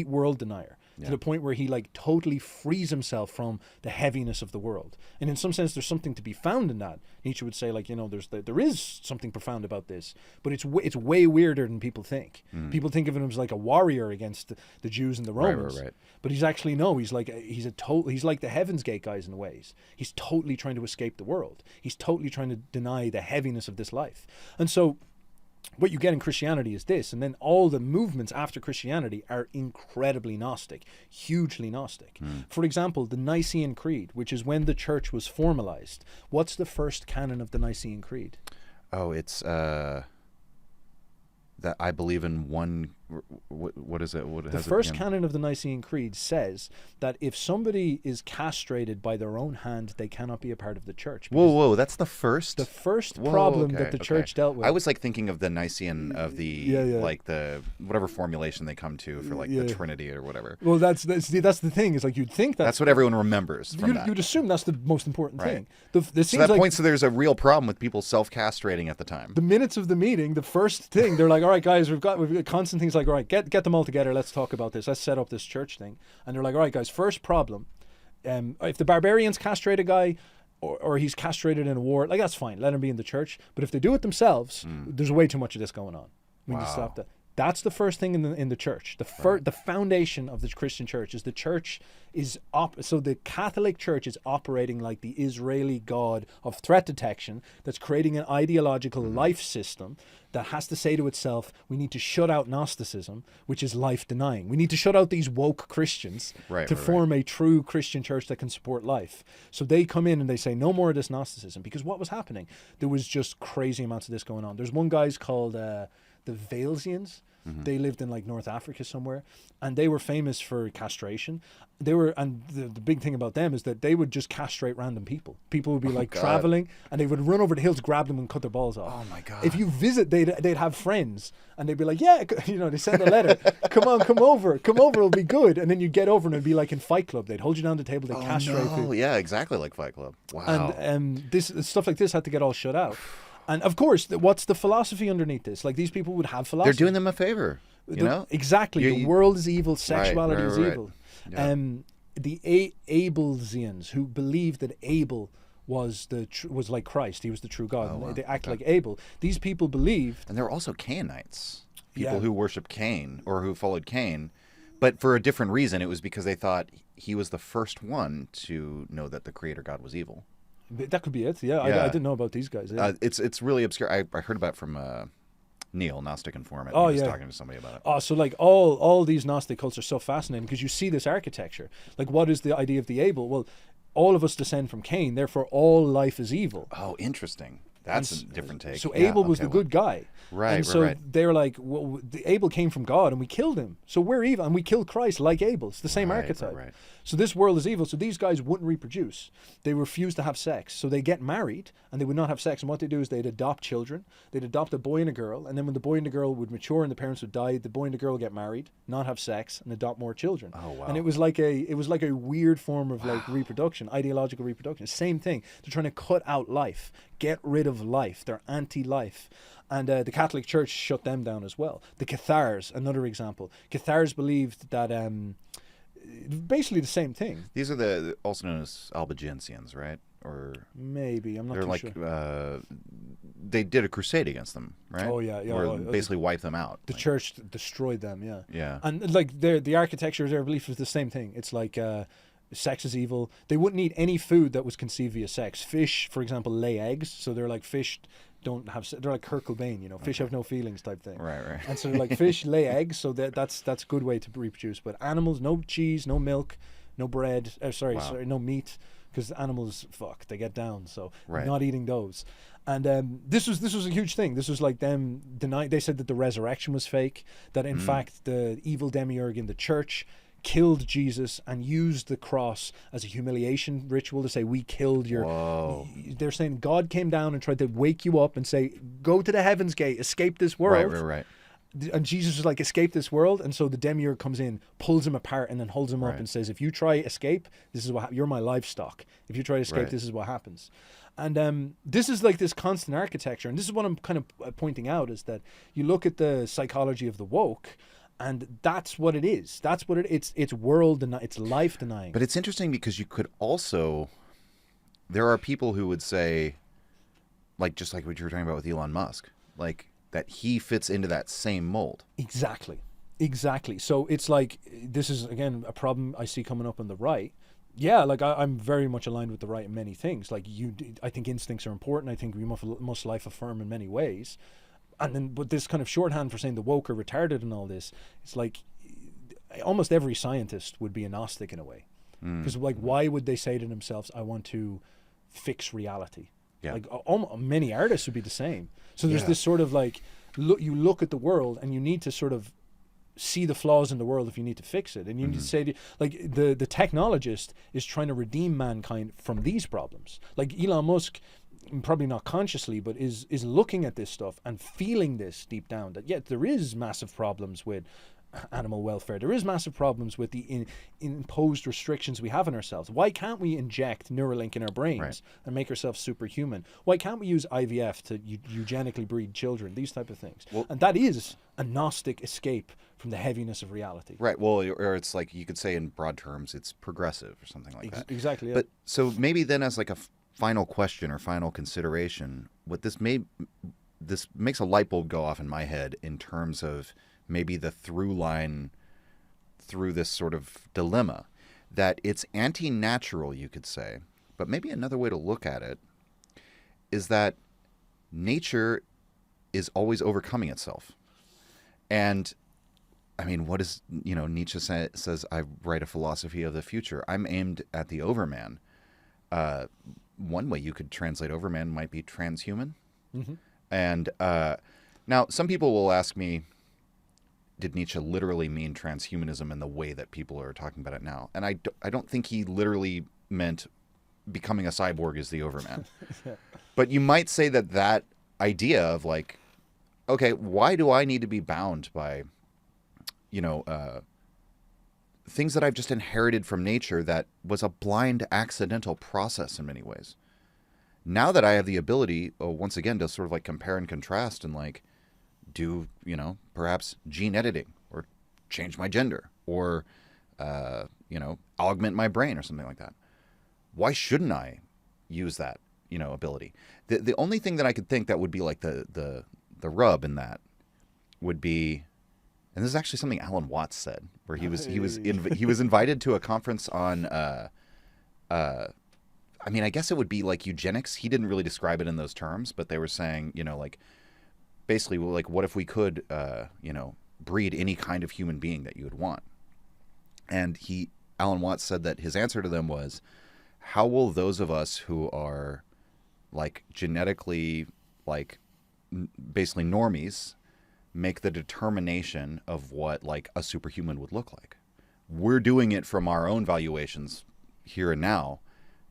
world denier, to the point where he like totally frees himself from the heaviness of the world. And in some sense, there's something to be found in that. Nietzsche would say, like, you know, there is something profound about this, but it's way weirder than people think. People think of him as like a warrior against the Jews and the Romans. Right. But he's actually he's like the Heaven's Gate guys in ways. He's totally trying to escape the world. He's totally trying to deny the heaviness of this life. And so what you get in Christianity is this, and then all the movements after Christianity are incredibly Gnostic, hugely Gnostic. For example, the Nicene Creed, which is when the church was formalized. What's the first canon of the Nicene Creed? Oh, it's that I believe in one. What is it? What the first canon of the Nicene Creed says that if somebody is castrated by their own hand, they cannot be a part of the church. Whoa! That's the first. The first problem that the church dealt with. I was like thinking of the Nicene of the like the whatever formulation they come to for like the Trinity or whatever. Well, that's the thing. Is like you'd think that's what everyone remembers from that. You'd assume that's the most important thing. So that points to there's a real problem with people self-castrating at the time. The minutes of the meeting, the first thing they're like, all right, guys, we've got Constantine's like, all right, get them all together. Let's talk about this. Let's set up this church thing. And they're like, all right, guys, first problem. If the barbarians castrate a guy or he's castrated in a war, like that's fine. Let him be in the church. But if they do it themselves, there's way too much of this going on. We need to stop that. That's the first thing in the church. The foundation of the Christian church is the church is so the Catholic Church is operating like the Israeli God of threat detection that's creating an ideological life system that has to say to itself, we need to shut out Gnosticism, which is life denying. We need to shut out these woke Christians to form a true Christian church that can support life. So they come in and they say, no more of this Gnosticism, because what was happening? There was just crazy amounts of this going on. There's one guy's called the Walesians. They lived in like North Africa somewhere, and they were famous for castration. And the big thing about them is that they would just castrate random people. People would be like traveling, and they would run over the hills, grab them, and cut their balls off. Oh my God! If you visit, they'd have friends, and they'd be like, yeah, they send a letter, come over, it'll be good. And then you get over, and it'd be like in Fight Club. They'd hold you down the table, they'd castrate you. Oh yeah, exactly like Fight Club. Wow. And this stuff like this had to get all shut out. And of course, what's the philosophy underneath this? Like, these people would have philosophy. They're doing them a favor, you know? Exactly. The world is evil, sexuality is evil. Yeah. The Abelsians, who believed that Abel was like Christ, he was the true God. Oh, wow. They act like Abel. These people believed... And there were also Cainites, people who worshiped Cain, or who followed Cain, but for a different reason. It was because they thought he was the first one to know that the creator God was evil. That could be it. Yeah. I didn't know about these guys. Yeah. It's really obscure. I heard about it from Neil, Gnostic Informant. He was talking to somebody about it. Oh, so like all these Gnostic cults are so fascinating because you see this architecture. Like, what is the idea of the Abel? Well, all of us descend from Cain, therefore all life is evil. Oh, interesting. That's a different take. So Abel was the good guy. Right, and so right. they're like, well, Abel came from God and we killed him. So we're evil, and we killed Christ like Abel. It's the same archetype. Right. So this world is evil. So these guys wouldn't reproduce. They refuse to have sex. So they get married and they would not have sex. And what they do is they'd adopt children. They'd adopt a boy and a girl. And then when the boy and the girl would mature and the parents would die, the boy and the girl would get married, not have sex, and adopt more children. Oh, wow. And it was like a weird form of like reproduction, ideological reproduction. Same thing. They're trying to cut out life, get rid of life. They're anti-life. And the Catholic Church shut them down as well. The Cathars, another example. Cathars believed that basically the same thing. These are also known as Albigensians, right? Or maybe, I'm not they're too like, sure. They did a crusade against them, right? Oh yeah. Or basically wiped them out. The church destroyed them, yeah. Yeah. And like the architecture of their belief was the same thing. It's like sex is evil. They wouldn't eat any food that was conceived via sex. Fish, for example, lay eggs, so they're like fish don't have. They're like Kurt Cobain, fish have no feelings type thing. Right. And so they're like fish lay eggs, so that's a good way to reproduce. But animals, no cheese, no milk, no bread. No meat, because animals they get down. So not eating those. And this was a huge thing. This was like them denying. They said that the resurrection was fake. That in fact the evil demiurge in the church killed Jesus and used the cross as a humiliation ritual to say, we killed your... Whoa. They're saying God came down and tried to wake you up and say, go to the heaven's gate, escape this world. Right. And Jesus was like, escape this world. And so the demiurge comes in, pulls him apart, and then holds him up and says, if you try escape, this is what you're my livestock. If you try to escape, this is what happens. And this is like this constant architecture. And this is what I'm kind of pointing out, is that you look at the psychology of the woke, and that's what it is. That's what it's world denying. It's life denying. But it's interesting because you could also... There are people who would say, like just like what you were talking about with Elon Musk, like that he fits into that same mold. Exactly. So it's like, this is, again, a problem I see coming up on the right. Yeah, like I'm very much aligned with the right in many things. Like I think instincts are important. I think we must life affirm in many ways. And then, but this kind of shorthand for saying the woke are retarded and all this, it's like almost every scientist would be a Gnostic in a way. Because like, why would they say to themselves, I want to fix reality? Yeah. Like many artists would be the same. So there's this sort of like, you look at the world and you need to sort of see the flaws in the world if you need to fix it. And you need to say, like, the technologist is trying to redeem mankind from these problems. Like Elon Musk, probably not consciously, but is looking at this stuff and feeling this deep down, that there is massive problems with animal welfare. There is massive problems with the imposed restrictions we have on ourselves. Why can't we inject Neuralink in our brains and make ourselves superhuman? Why can't we use IVF to eugenically breed children? These type of things. Well, and that is a Gnostic escape from the heaviness of reality. Right. Well, or it's like, you could say in broad terms, it's progressive or something like that. Exactly. Yeah. But so maybe then, as like a final question or final consideration, what this makes a light bulb go off in my head in terms of maybe the through line through this sort of dilemma, that it's anti-natural, you could say, but maybe another way to look at it is that nature is always overcoming itself. And I mean, what is, Nietzsche says, I write a philosophy of the future. I'm aimed at the overman. One way you could translate overman might be transhuman. And Now, some people will ask me, did Nietzsche literally mean transhumanism in the way that people are talking about it now? And I don't think he literally meant becoming a cyborg is the overman. Yeah. But you might say that idea of like, okay, why do I need to be bound by, things that I've just inherited from nature that was a blind, accidental process in many ways? Now that I have the ability, once again, to sort of like compare and contrast and like do, perhaps gene editing or change my gender or, augment my brain or something like that. Why shouldn't I use that, ability? The only thing that I could think that would be like the rub in that would be, and this is actually something Alan Watts said, where he was invited to a conference on, I guess it would be like eugenics. He didn't really describe it in those terms, but they were saying, like, basically, like, what if we could, breed any kind of human being that you would want? And Alan Watts said that his answer to them was, how will those of us who are, like, genetically, like, basically normies make the determination of what, like, a superhuman would look like? We're doing it from our own valuations here and now,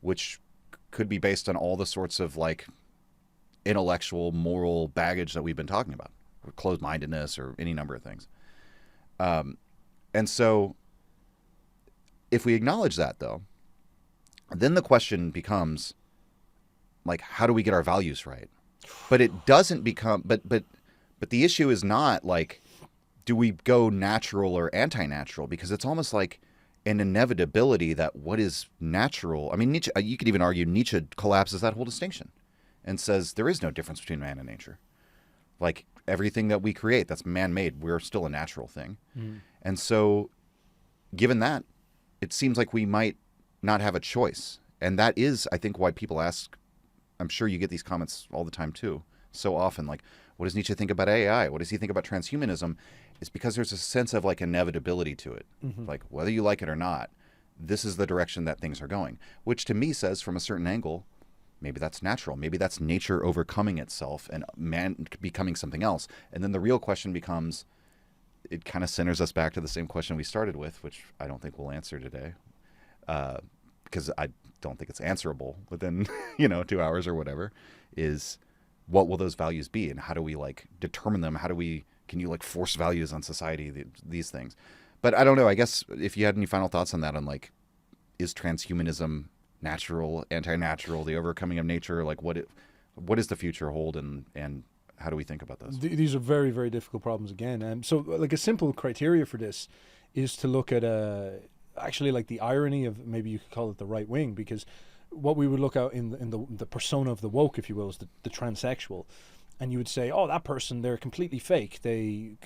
which could be based on all the sorts of, like, intellectual, moral baggage that we've been talking about, or closed-mindedness, or any number of things. And so if we acknowledge that, though, then the question becomes, like, how do we get our values right? But it doesn't become, but the issue is not, like, do we go natural or anti-natural? Because it's almost like an inevitability that what is natural, I mean, Nietzsche, you could even argue Nietzsche collapses that whole distinction and says there is no difference between man and nature. Like, everything that we create that's man-made, we're still a natural thing. And so, given that, it seems like we might not have a choice. And that is, I think, why people ask, I'm sure you get these comments all the time too, so often, like, what does Nietzsche think about AI? What does he think about transhumanism? It's because there's a sense of, like, inevitability to it. Like, whether you like it or not, this is the direction that things are going. Which to me says, from a certain angle, maybe that's natural. Maybe that's nature overcoming itself and man becoming something else. And then the real question becomes, it kind of centers us back to the same question we started with, which I don't think we'll answer today, because I don't think it's answerable within 2 hours or whatever, is what will those values be and how do we, like, determine them? Can you, like, force values on society, these things? But I don't know. I guess if you had any final thoughts on that, on, like, is transhumanism natural, anti-natural, the overcoming of nature? Like, what does the future hold, and how do we think about this? These are very, very difficult problems again. So, like, a simple criteria for this is to look at actually, like, the irony of, maybe you could call it the right wing, because what we would look at in the persona of the woke, if you will, is the transsexual. And you would say, oh, that person, they're completely fake. They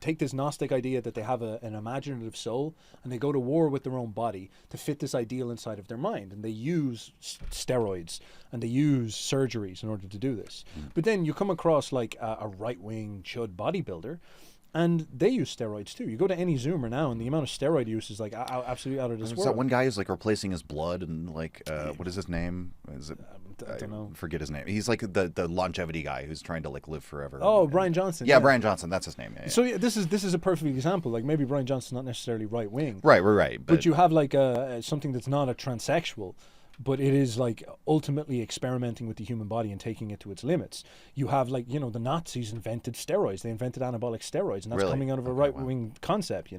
take this Gnostic idea that they have an imaginative soul, and they go to war with their own body to fit this ideal inside of their mind. And they use steroids and they use surgeries in order to do this. But then you come across, like, a right-wing chud bodybuilder, and they use steroids too. You go to any Zoomer now, and the amount of steroid use is, like, absolutely out of this world. That one guy who's, like, replacing his blood, and, like, what is his name? Is it? I don't know. Forget his name. He's like the longevity guy who's trying to, like, live forever. Oh, Brian Johnson. Yeah, Brian Johnson. That's his name. Yeah, So this is a perfect example. Like, maybe Brian Johnson's not necessarily right wing. Right. But you have, like, something that's not a transsexual, but it is, like, ultimately experimenting with the human body and taking it to its limits. You have, like, the Nazis invented steroids. They invented anabolic steroids, and that's coming out of a right-wing concept,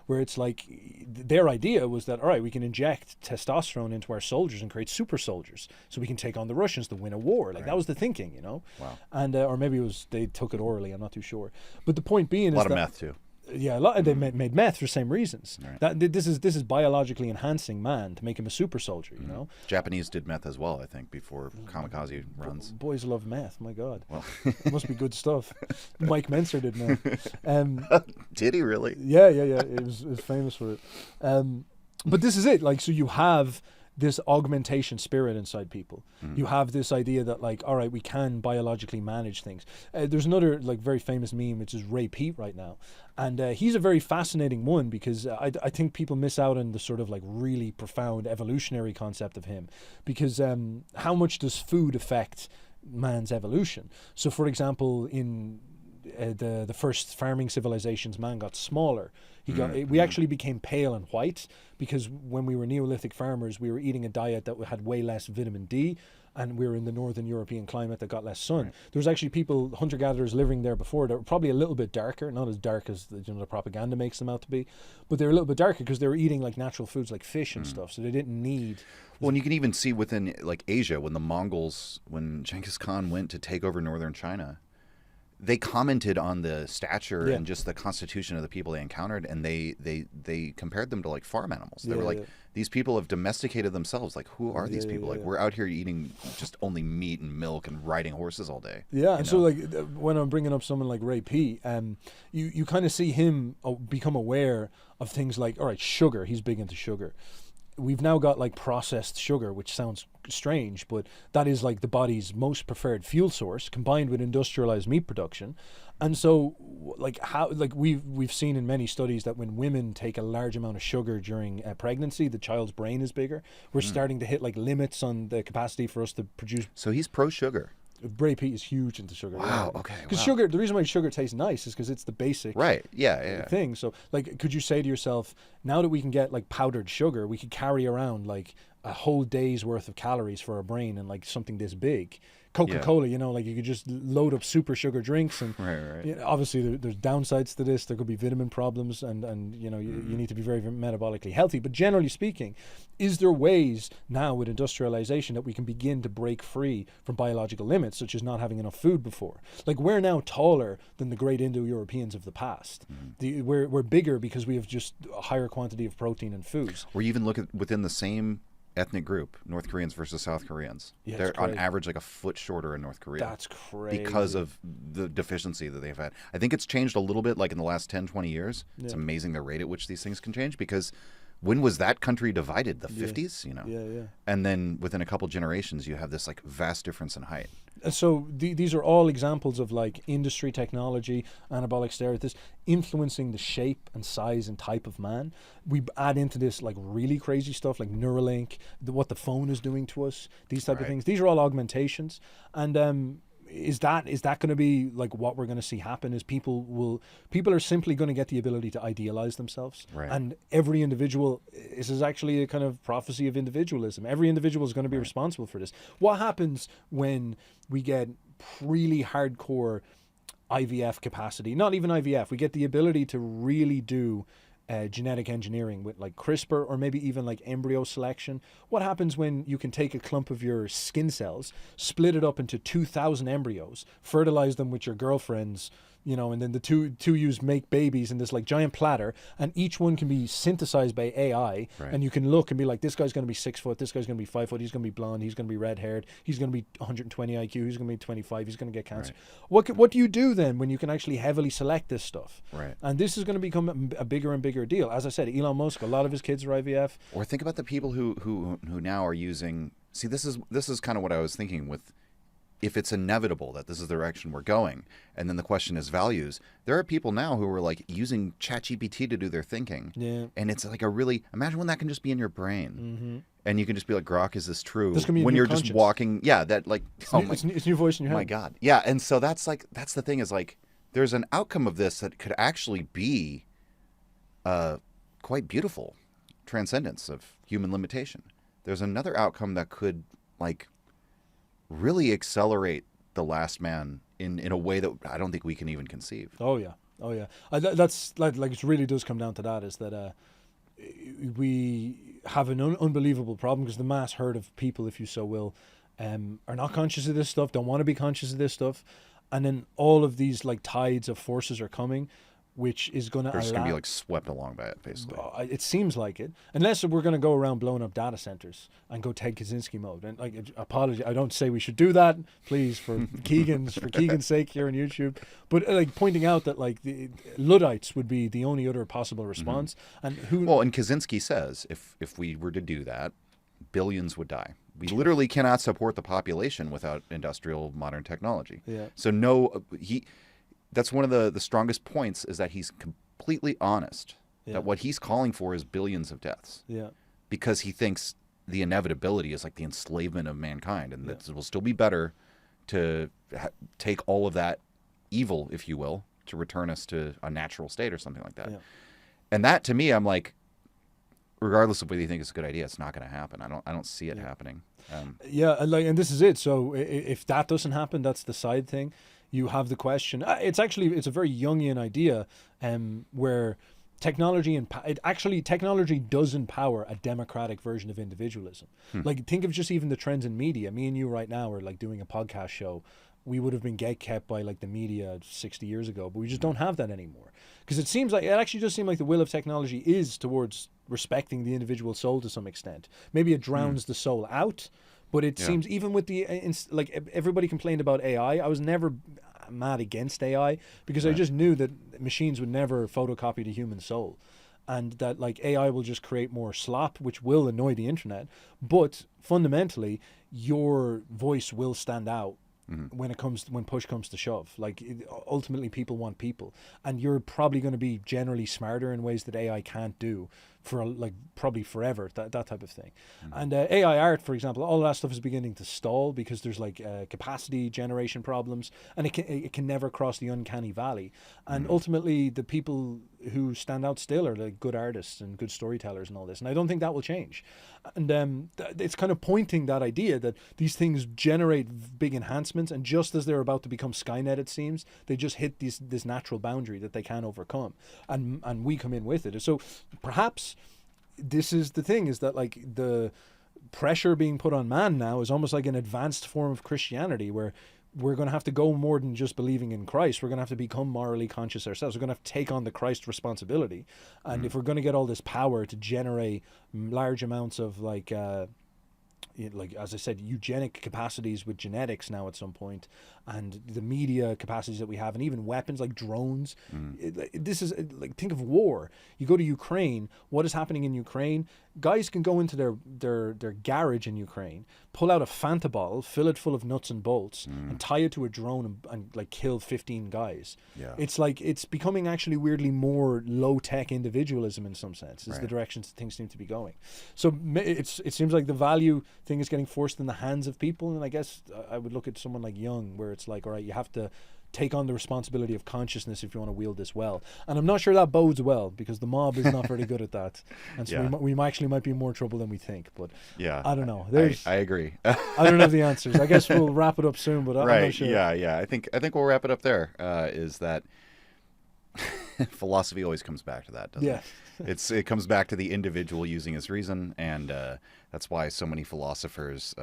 where it's like their idea was that, all right, we can inject testosterone into our soldiers and create super soldiers so we can take on the Russians to win a war. Like, that was the thinking, Wow. And or maybe it was they took it orally. I'm not too sure. But the point being is a lot that, of meth too. Yeah, they made meth for the same reasons. Right. This is biologically enhancing man to make him a super soldier. Japanese did meth as well, I think, before kamikaze runs. Boys love meth. My God, well, it must be good stuff. Mike Menser did meth. Did he really? Yeah. It was famous for it. But this is it. Like, so you have this augmentation spirit inside people. You have this idea that, like, all right, we can biologically manage things. There's another, like, very famous meme, which is Ray Peat right now. And he's a very fascinating one, because I think people miss out on the sort of, like, really profound evolutionary concept of him. Because how much does food affect man's evolution. So, for example, in the first farming civilizations, man got smaller. We actually became pale and white because when we were Neolithic farmers, we were eating a diet that had way less vitamin D, and we were in the northern European climate that got less sun. Right. There was actually people, hunter-gatherers living there before that were probably a little bit darker, not as dark as the propaganda makes them out to be, but they were a little bit darker because they were eating like natural foods like fish and stuff, so they didn't need... Well, and you can even see within like Asia, when the Mongols, when Genghis Khan went to take over northern China, they commented on the stature and just the constitution of the people they encountered, and they compared them to like farm animals. They were like, these people have domesticated themselves. Like, who are these people? Like, we're out here eating just only meat and milk and riding horses all day. Yeah, and so like when I'm bringing up someone like Ray P, you kind of see him become aware of things like, all right, sugar. He's big into sugar. We've now got like processed sugar, which sounds strange, but that is like the body's most preferred fuel source combined with industrialized meat production. And so like how, like we've seen in many studies that when women take a large amount of sugar during pregnancy, the child's brain is bigger. We're starting to hit like limits on the capacity for us to produce. So he's pro sugar. Bray Pete is huge into sugar. Wow. Okay. Because sugar, the reason why sugar tastes nice is because it's the basic thing. So, like, could you say to yourself, now that we can get like powdered sugar, we could carry around like a whole day's worth of calories for our brain and like something this big. Coca-Cola, you know, like you could just load up super sugar drinks, and you know, obviously there's downsides to this. There could be vitamin problems, and you know, you need to be very, very metabolically healthy. But generally speaking, is there ways now with industrialization that we can begin to break free from biological limits, such as not having enough food before? Like, we're now taller than the great Indo-Europeans of the past. We're bigger because we have just a higher quantity of protein and foods. Or you even look at within the same ethnic group, North Koreans versus South Koreans. Yeah, they're on average like a foot shorter in North Korea. That's crazy. Because of the deficiency that they've had. I think it's changed a little bit like in the last 10, 20 years. It's amazing the rate at which these things can change, because when was that country divided? The 50s, you know? Yeah. And then within a couple generations, you have this like vast difference in height. So these are all examples of like industry, technology, anabolic steroids influencing the shape and size and type of man. We add into this like really crazy stuff like Neuralink, what the phone is doing to us, these type of things. These are all augmentations. And is that going to be like what we're going to see happen? Is people are simply going to get the ability to idealize themselves, and every individual, this is actually a kind of prophecy of individualism. Every individual is going to be responsible for this. What happens when we get really hardcore IVF capacity? Not even IVF. We get the ability to really do genetic engineering with like CRISPR, or maybe even like embryo selection. What happens when you can take a clump of your skin cells, split it up into 2,000 embryos, fertilize them with your girlfriend's, you know, and then the two yous make babies in this like giant platter, and each one can be synthesized by AI, and you can look and be like, this guy's going to be 6 foot, this guy's going to be 5 foot, he's going to be blonde, he's going to be red haired, he's going to be 120 IQ, he's going to be 25, he's going to get cancer. What do you do then when you can actually heavily select this stuff? And this is going to become a bigger and bigger deal. As I said, Elon Musk, a lot of his kids are IVF. Or think about the people who now are using. See, this is kind of what I was thinking with. If it's inevitable that this is the direction we're going, and then the question is values, there are people now who are like using ChatGPT to do their thinking. And it's like imagine when that can just be in your brain. And you can just be like, Grok, is this true? This can be when you're conscience. Just walking. Yeah, that like, it's new voice in your head. My God. Yeah, and so that's the thing is like, there's an outcome of this that could actually be quite beautiful. Transcendence of human limitation. There's another outcome that could like really accelerate the last man in a way that I don't think we can even conceive. Oh yeah. That's like it really does come down to that, is that we have an unbelievable problem because the mass herd of people, if you so will, are not conscious of this stuff, don't want to be conscious of this stuff, and then all of these like tides of forces are coming, which is going to They're just going to be like swept along by it, basically. It seems like it, unless we're going to go around blowing up data centers and go Ted Kaczynski mode. And like, apology, I don't say we should do that, please, for Keegan's sake here on YouTube. But like pointing out that like the Luddites would be the only other possible response, and and Kaczynski says if we were to do that, billions would die. We literally cannot support the population without industrial modern technology. So that's one of the strongest points, is that he's completely honest that what he's calling for is billions of deaths. Because he thinks the inevitability is like the enslavement of mankind, and that it will still be better to take all of that evil, if you will, to return us to a natural state or something like that. Yeah. And that, to me, I'm like, regardless of whether you think it's a good idea, it's not going to happen. I don't see it happening. Yeah, and this is it. So if that doesn't happen, that's the side thing. You have the question. It's a very Jungian idea, where technology technology does empower a democratic version of individualism. Like, think of just even the trends in media. Me and you right now are like doing a podcast show. We would have been gatekept by like the media 60 years ago, but we just don't have that anymore. Because it actually does seem like the will of technology is towards respecting the individual soul to some extent. Maybe it drowns the soul out, but it seems even with like everybody complained about AI. I was never mad against AI because I just knew that machines would never photocopy the human soul. And that like AI will just create more slop, which will annoy the internet. But fundamentally, your voice will stand out when push comes to shove. Like ultimately people want people, and you're probably going to be generally smarter in ways that AI can't do for like probably forever, that type of thing. And AI art, for example, all that stuff is beginning to stall because there's like capacity generation problems, and it can never cross the uncanny valley. And ultimately the people who stand out still are like good artists and good storytellers and all this, and I don't think that will change. And it's kind of pointing that idea that these things generate big enhancements, and just as they're about to become Skynet, it seems they just hit this natural boundary that they can't overcome, and we come in with it. So perhaps this is the thing, is that like the pressure being put on man now is almost like an advanced form of Christianity, where we're going to have to go more than just believing in Christ. We're going to have to become morally conscious ourselves. We're going to have to take on the Christ responsibility. And if we're going to get all this power to generate large amounts of like as I said, eugenic capacities with genetics now at some point, and the media capacities that we have, and even weapons like drones. This is like, think of war. You go to Ukraine. What is happening in Ukraine? Guys can go into their garage in Ukraine, pull out a Fanta bottle, fill it full of nuts and bolts, and tie it to a drone and like kill 15 guys. Yeah. It's like it's becoming actually weirdly more low-tech individualism in some sense. Is the direction things seem to be going. So it seems like the value thing is getting forced in the hands of people, and I guess I would look at someone like Jung, where it's like, all right, you have to take on the responsibility of consciousness if you want to wield this well. And I'm not sure that bodes well, because the mob is not very good at that. And so we actually might be in more trouble than we think. But I don't know. I agree. I don't have the answers. I guess we'll wrap it up soon, but I'm not sure. Yeah. I think we'll wrap it up there. Is that philosophy always comes back to that, doesn't it? It comes back to the individual using his reason, and that's why so many philosophers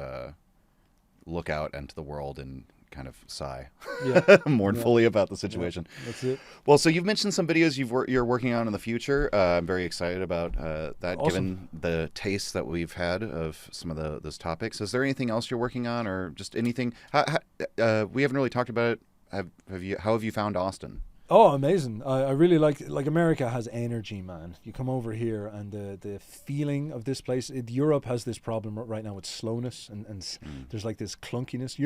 look out into the world and kind of sigh mournfully about the situation. That's it. Well, so you've mentioned some videos you're working on in the future. I'm very excited about that, given the taste that we've had of some of those topics. Is there anything else you're working on, or just anything? We haven't really talked about it. How have you found Austin? Oh, amazing. I really like America has energy, man. You come over here and the feeling of this place. Europe has this problem right now with slowness, and there's like this clunkiness.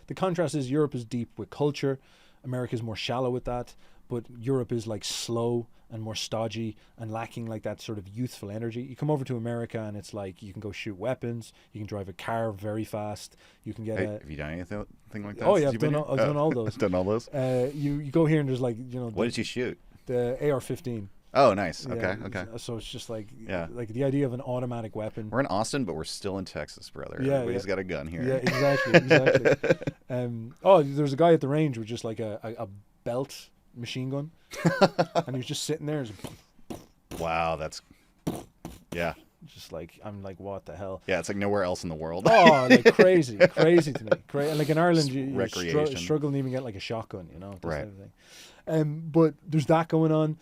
The contrast is Europe is deep with culture. America is more shallow with that. But Europe is like slow and more stodgy and lacking like that sort of youthful energy. You come over to America and it's like you can go shoot weapons, you can drive a car very fast, you can get have you done anything like that? Oh yeah, I've done all those. Done all those? You go here and there's like, what did you shoot? The AR-15. Oh, nice. Yeah, Okay. So it's just like like the idea of an automatic weapon. We're in Austin, but we're still in Texas, brother. Yeah, Everybody's got a gun here. Yeah, exactly. There's a guy at the range with just like a belt machine gun, and he was just sitting there. Wow, that's just like, I'm like, what the hell? Yeah, it's like nowhere else in the world. Oh, like crazy to me. Like in Ireland, you struggle to even get like a shotgun, you know, right? Kind of thing. But there's that going on.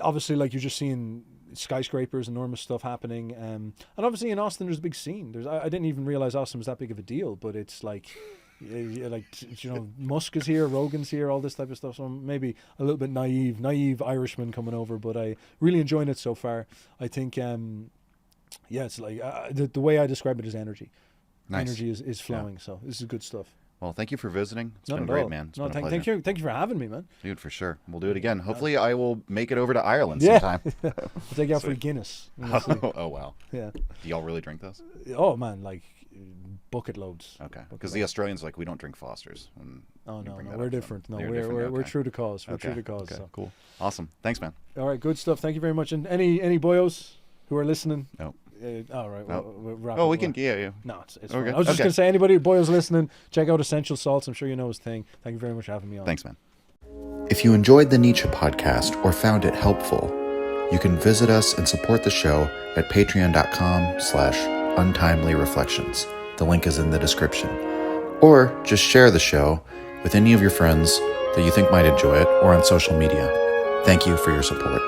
Obviously, like you're just seeing skyscrapers, enormous stuff happening, and obviously in Austin there's a big scene. I didn't even realize Austin was that big of a deal, but it's like. Musk is here, Rogan's here, all this type of stuff. So I'm maybe a little bit naive Irishman coming over, but I really enjoying it so far. I think, it's like the way I describe it is energy. Nice. Energy is flowing. So this is good stuff. Well, thank you for visiting. It's been Not great, at all. man. Thank you for having me, man. Dude, for sure. We'll do it again. Hopefully, I will make it over to Ireland sometime. I'll take you out for a Guinness. Oh wow. Yeah. Do y'all really drink those? Oh man, like bucket loads. Okay. Because the Australians, like, we don't drink Fosters. Oh no, we're different. No, we're okay. true to cause. We're Okay. true to cause. Okay. So. Cool. Awesome. Thanks, man. All right, good stuff. Thank you very much. And any boyos who are listening? No. All right. No. We'll wrap Oh, it we up. can. Yeah. No, it's Okay. fine. I was just Okay. gonna say, anybody boyos listening, check out Essential Salts. I'm sure you know his thing. Thank you very much for having me on. Thanks, man. If you enjoyed the Nietzsche podcast or found it helpful, you can visit us and support the show at patreon.com/untimely-reflections. The link is in the description. Or just share the show with any of your friends that you think might enjoy it or on social media. Thank you for your support.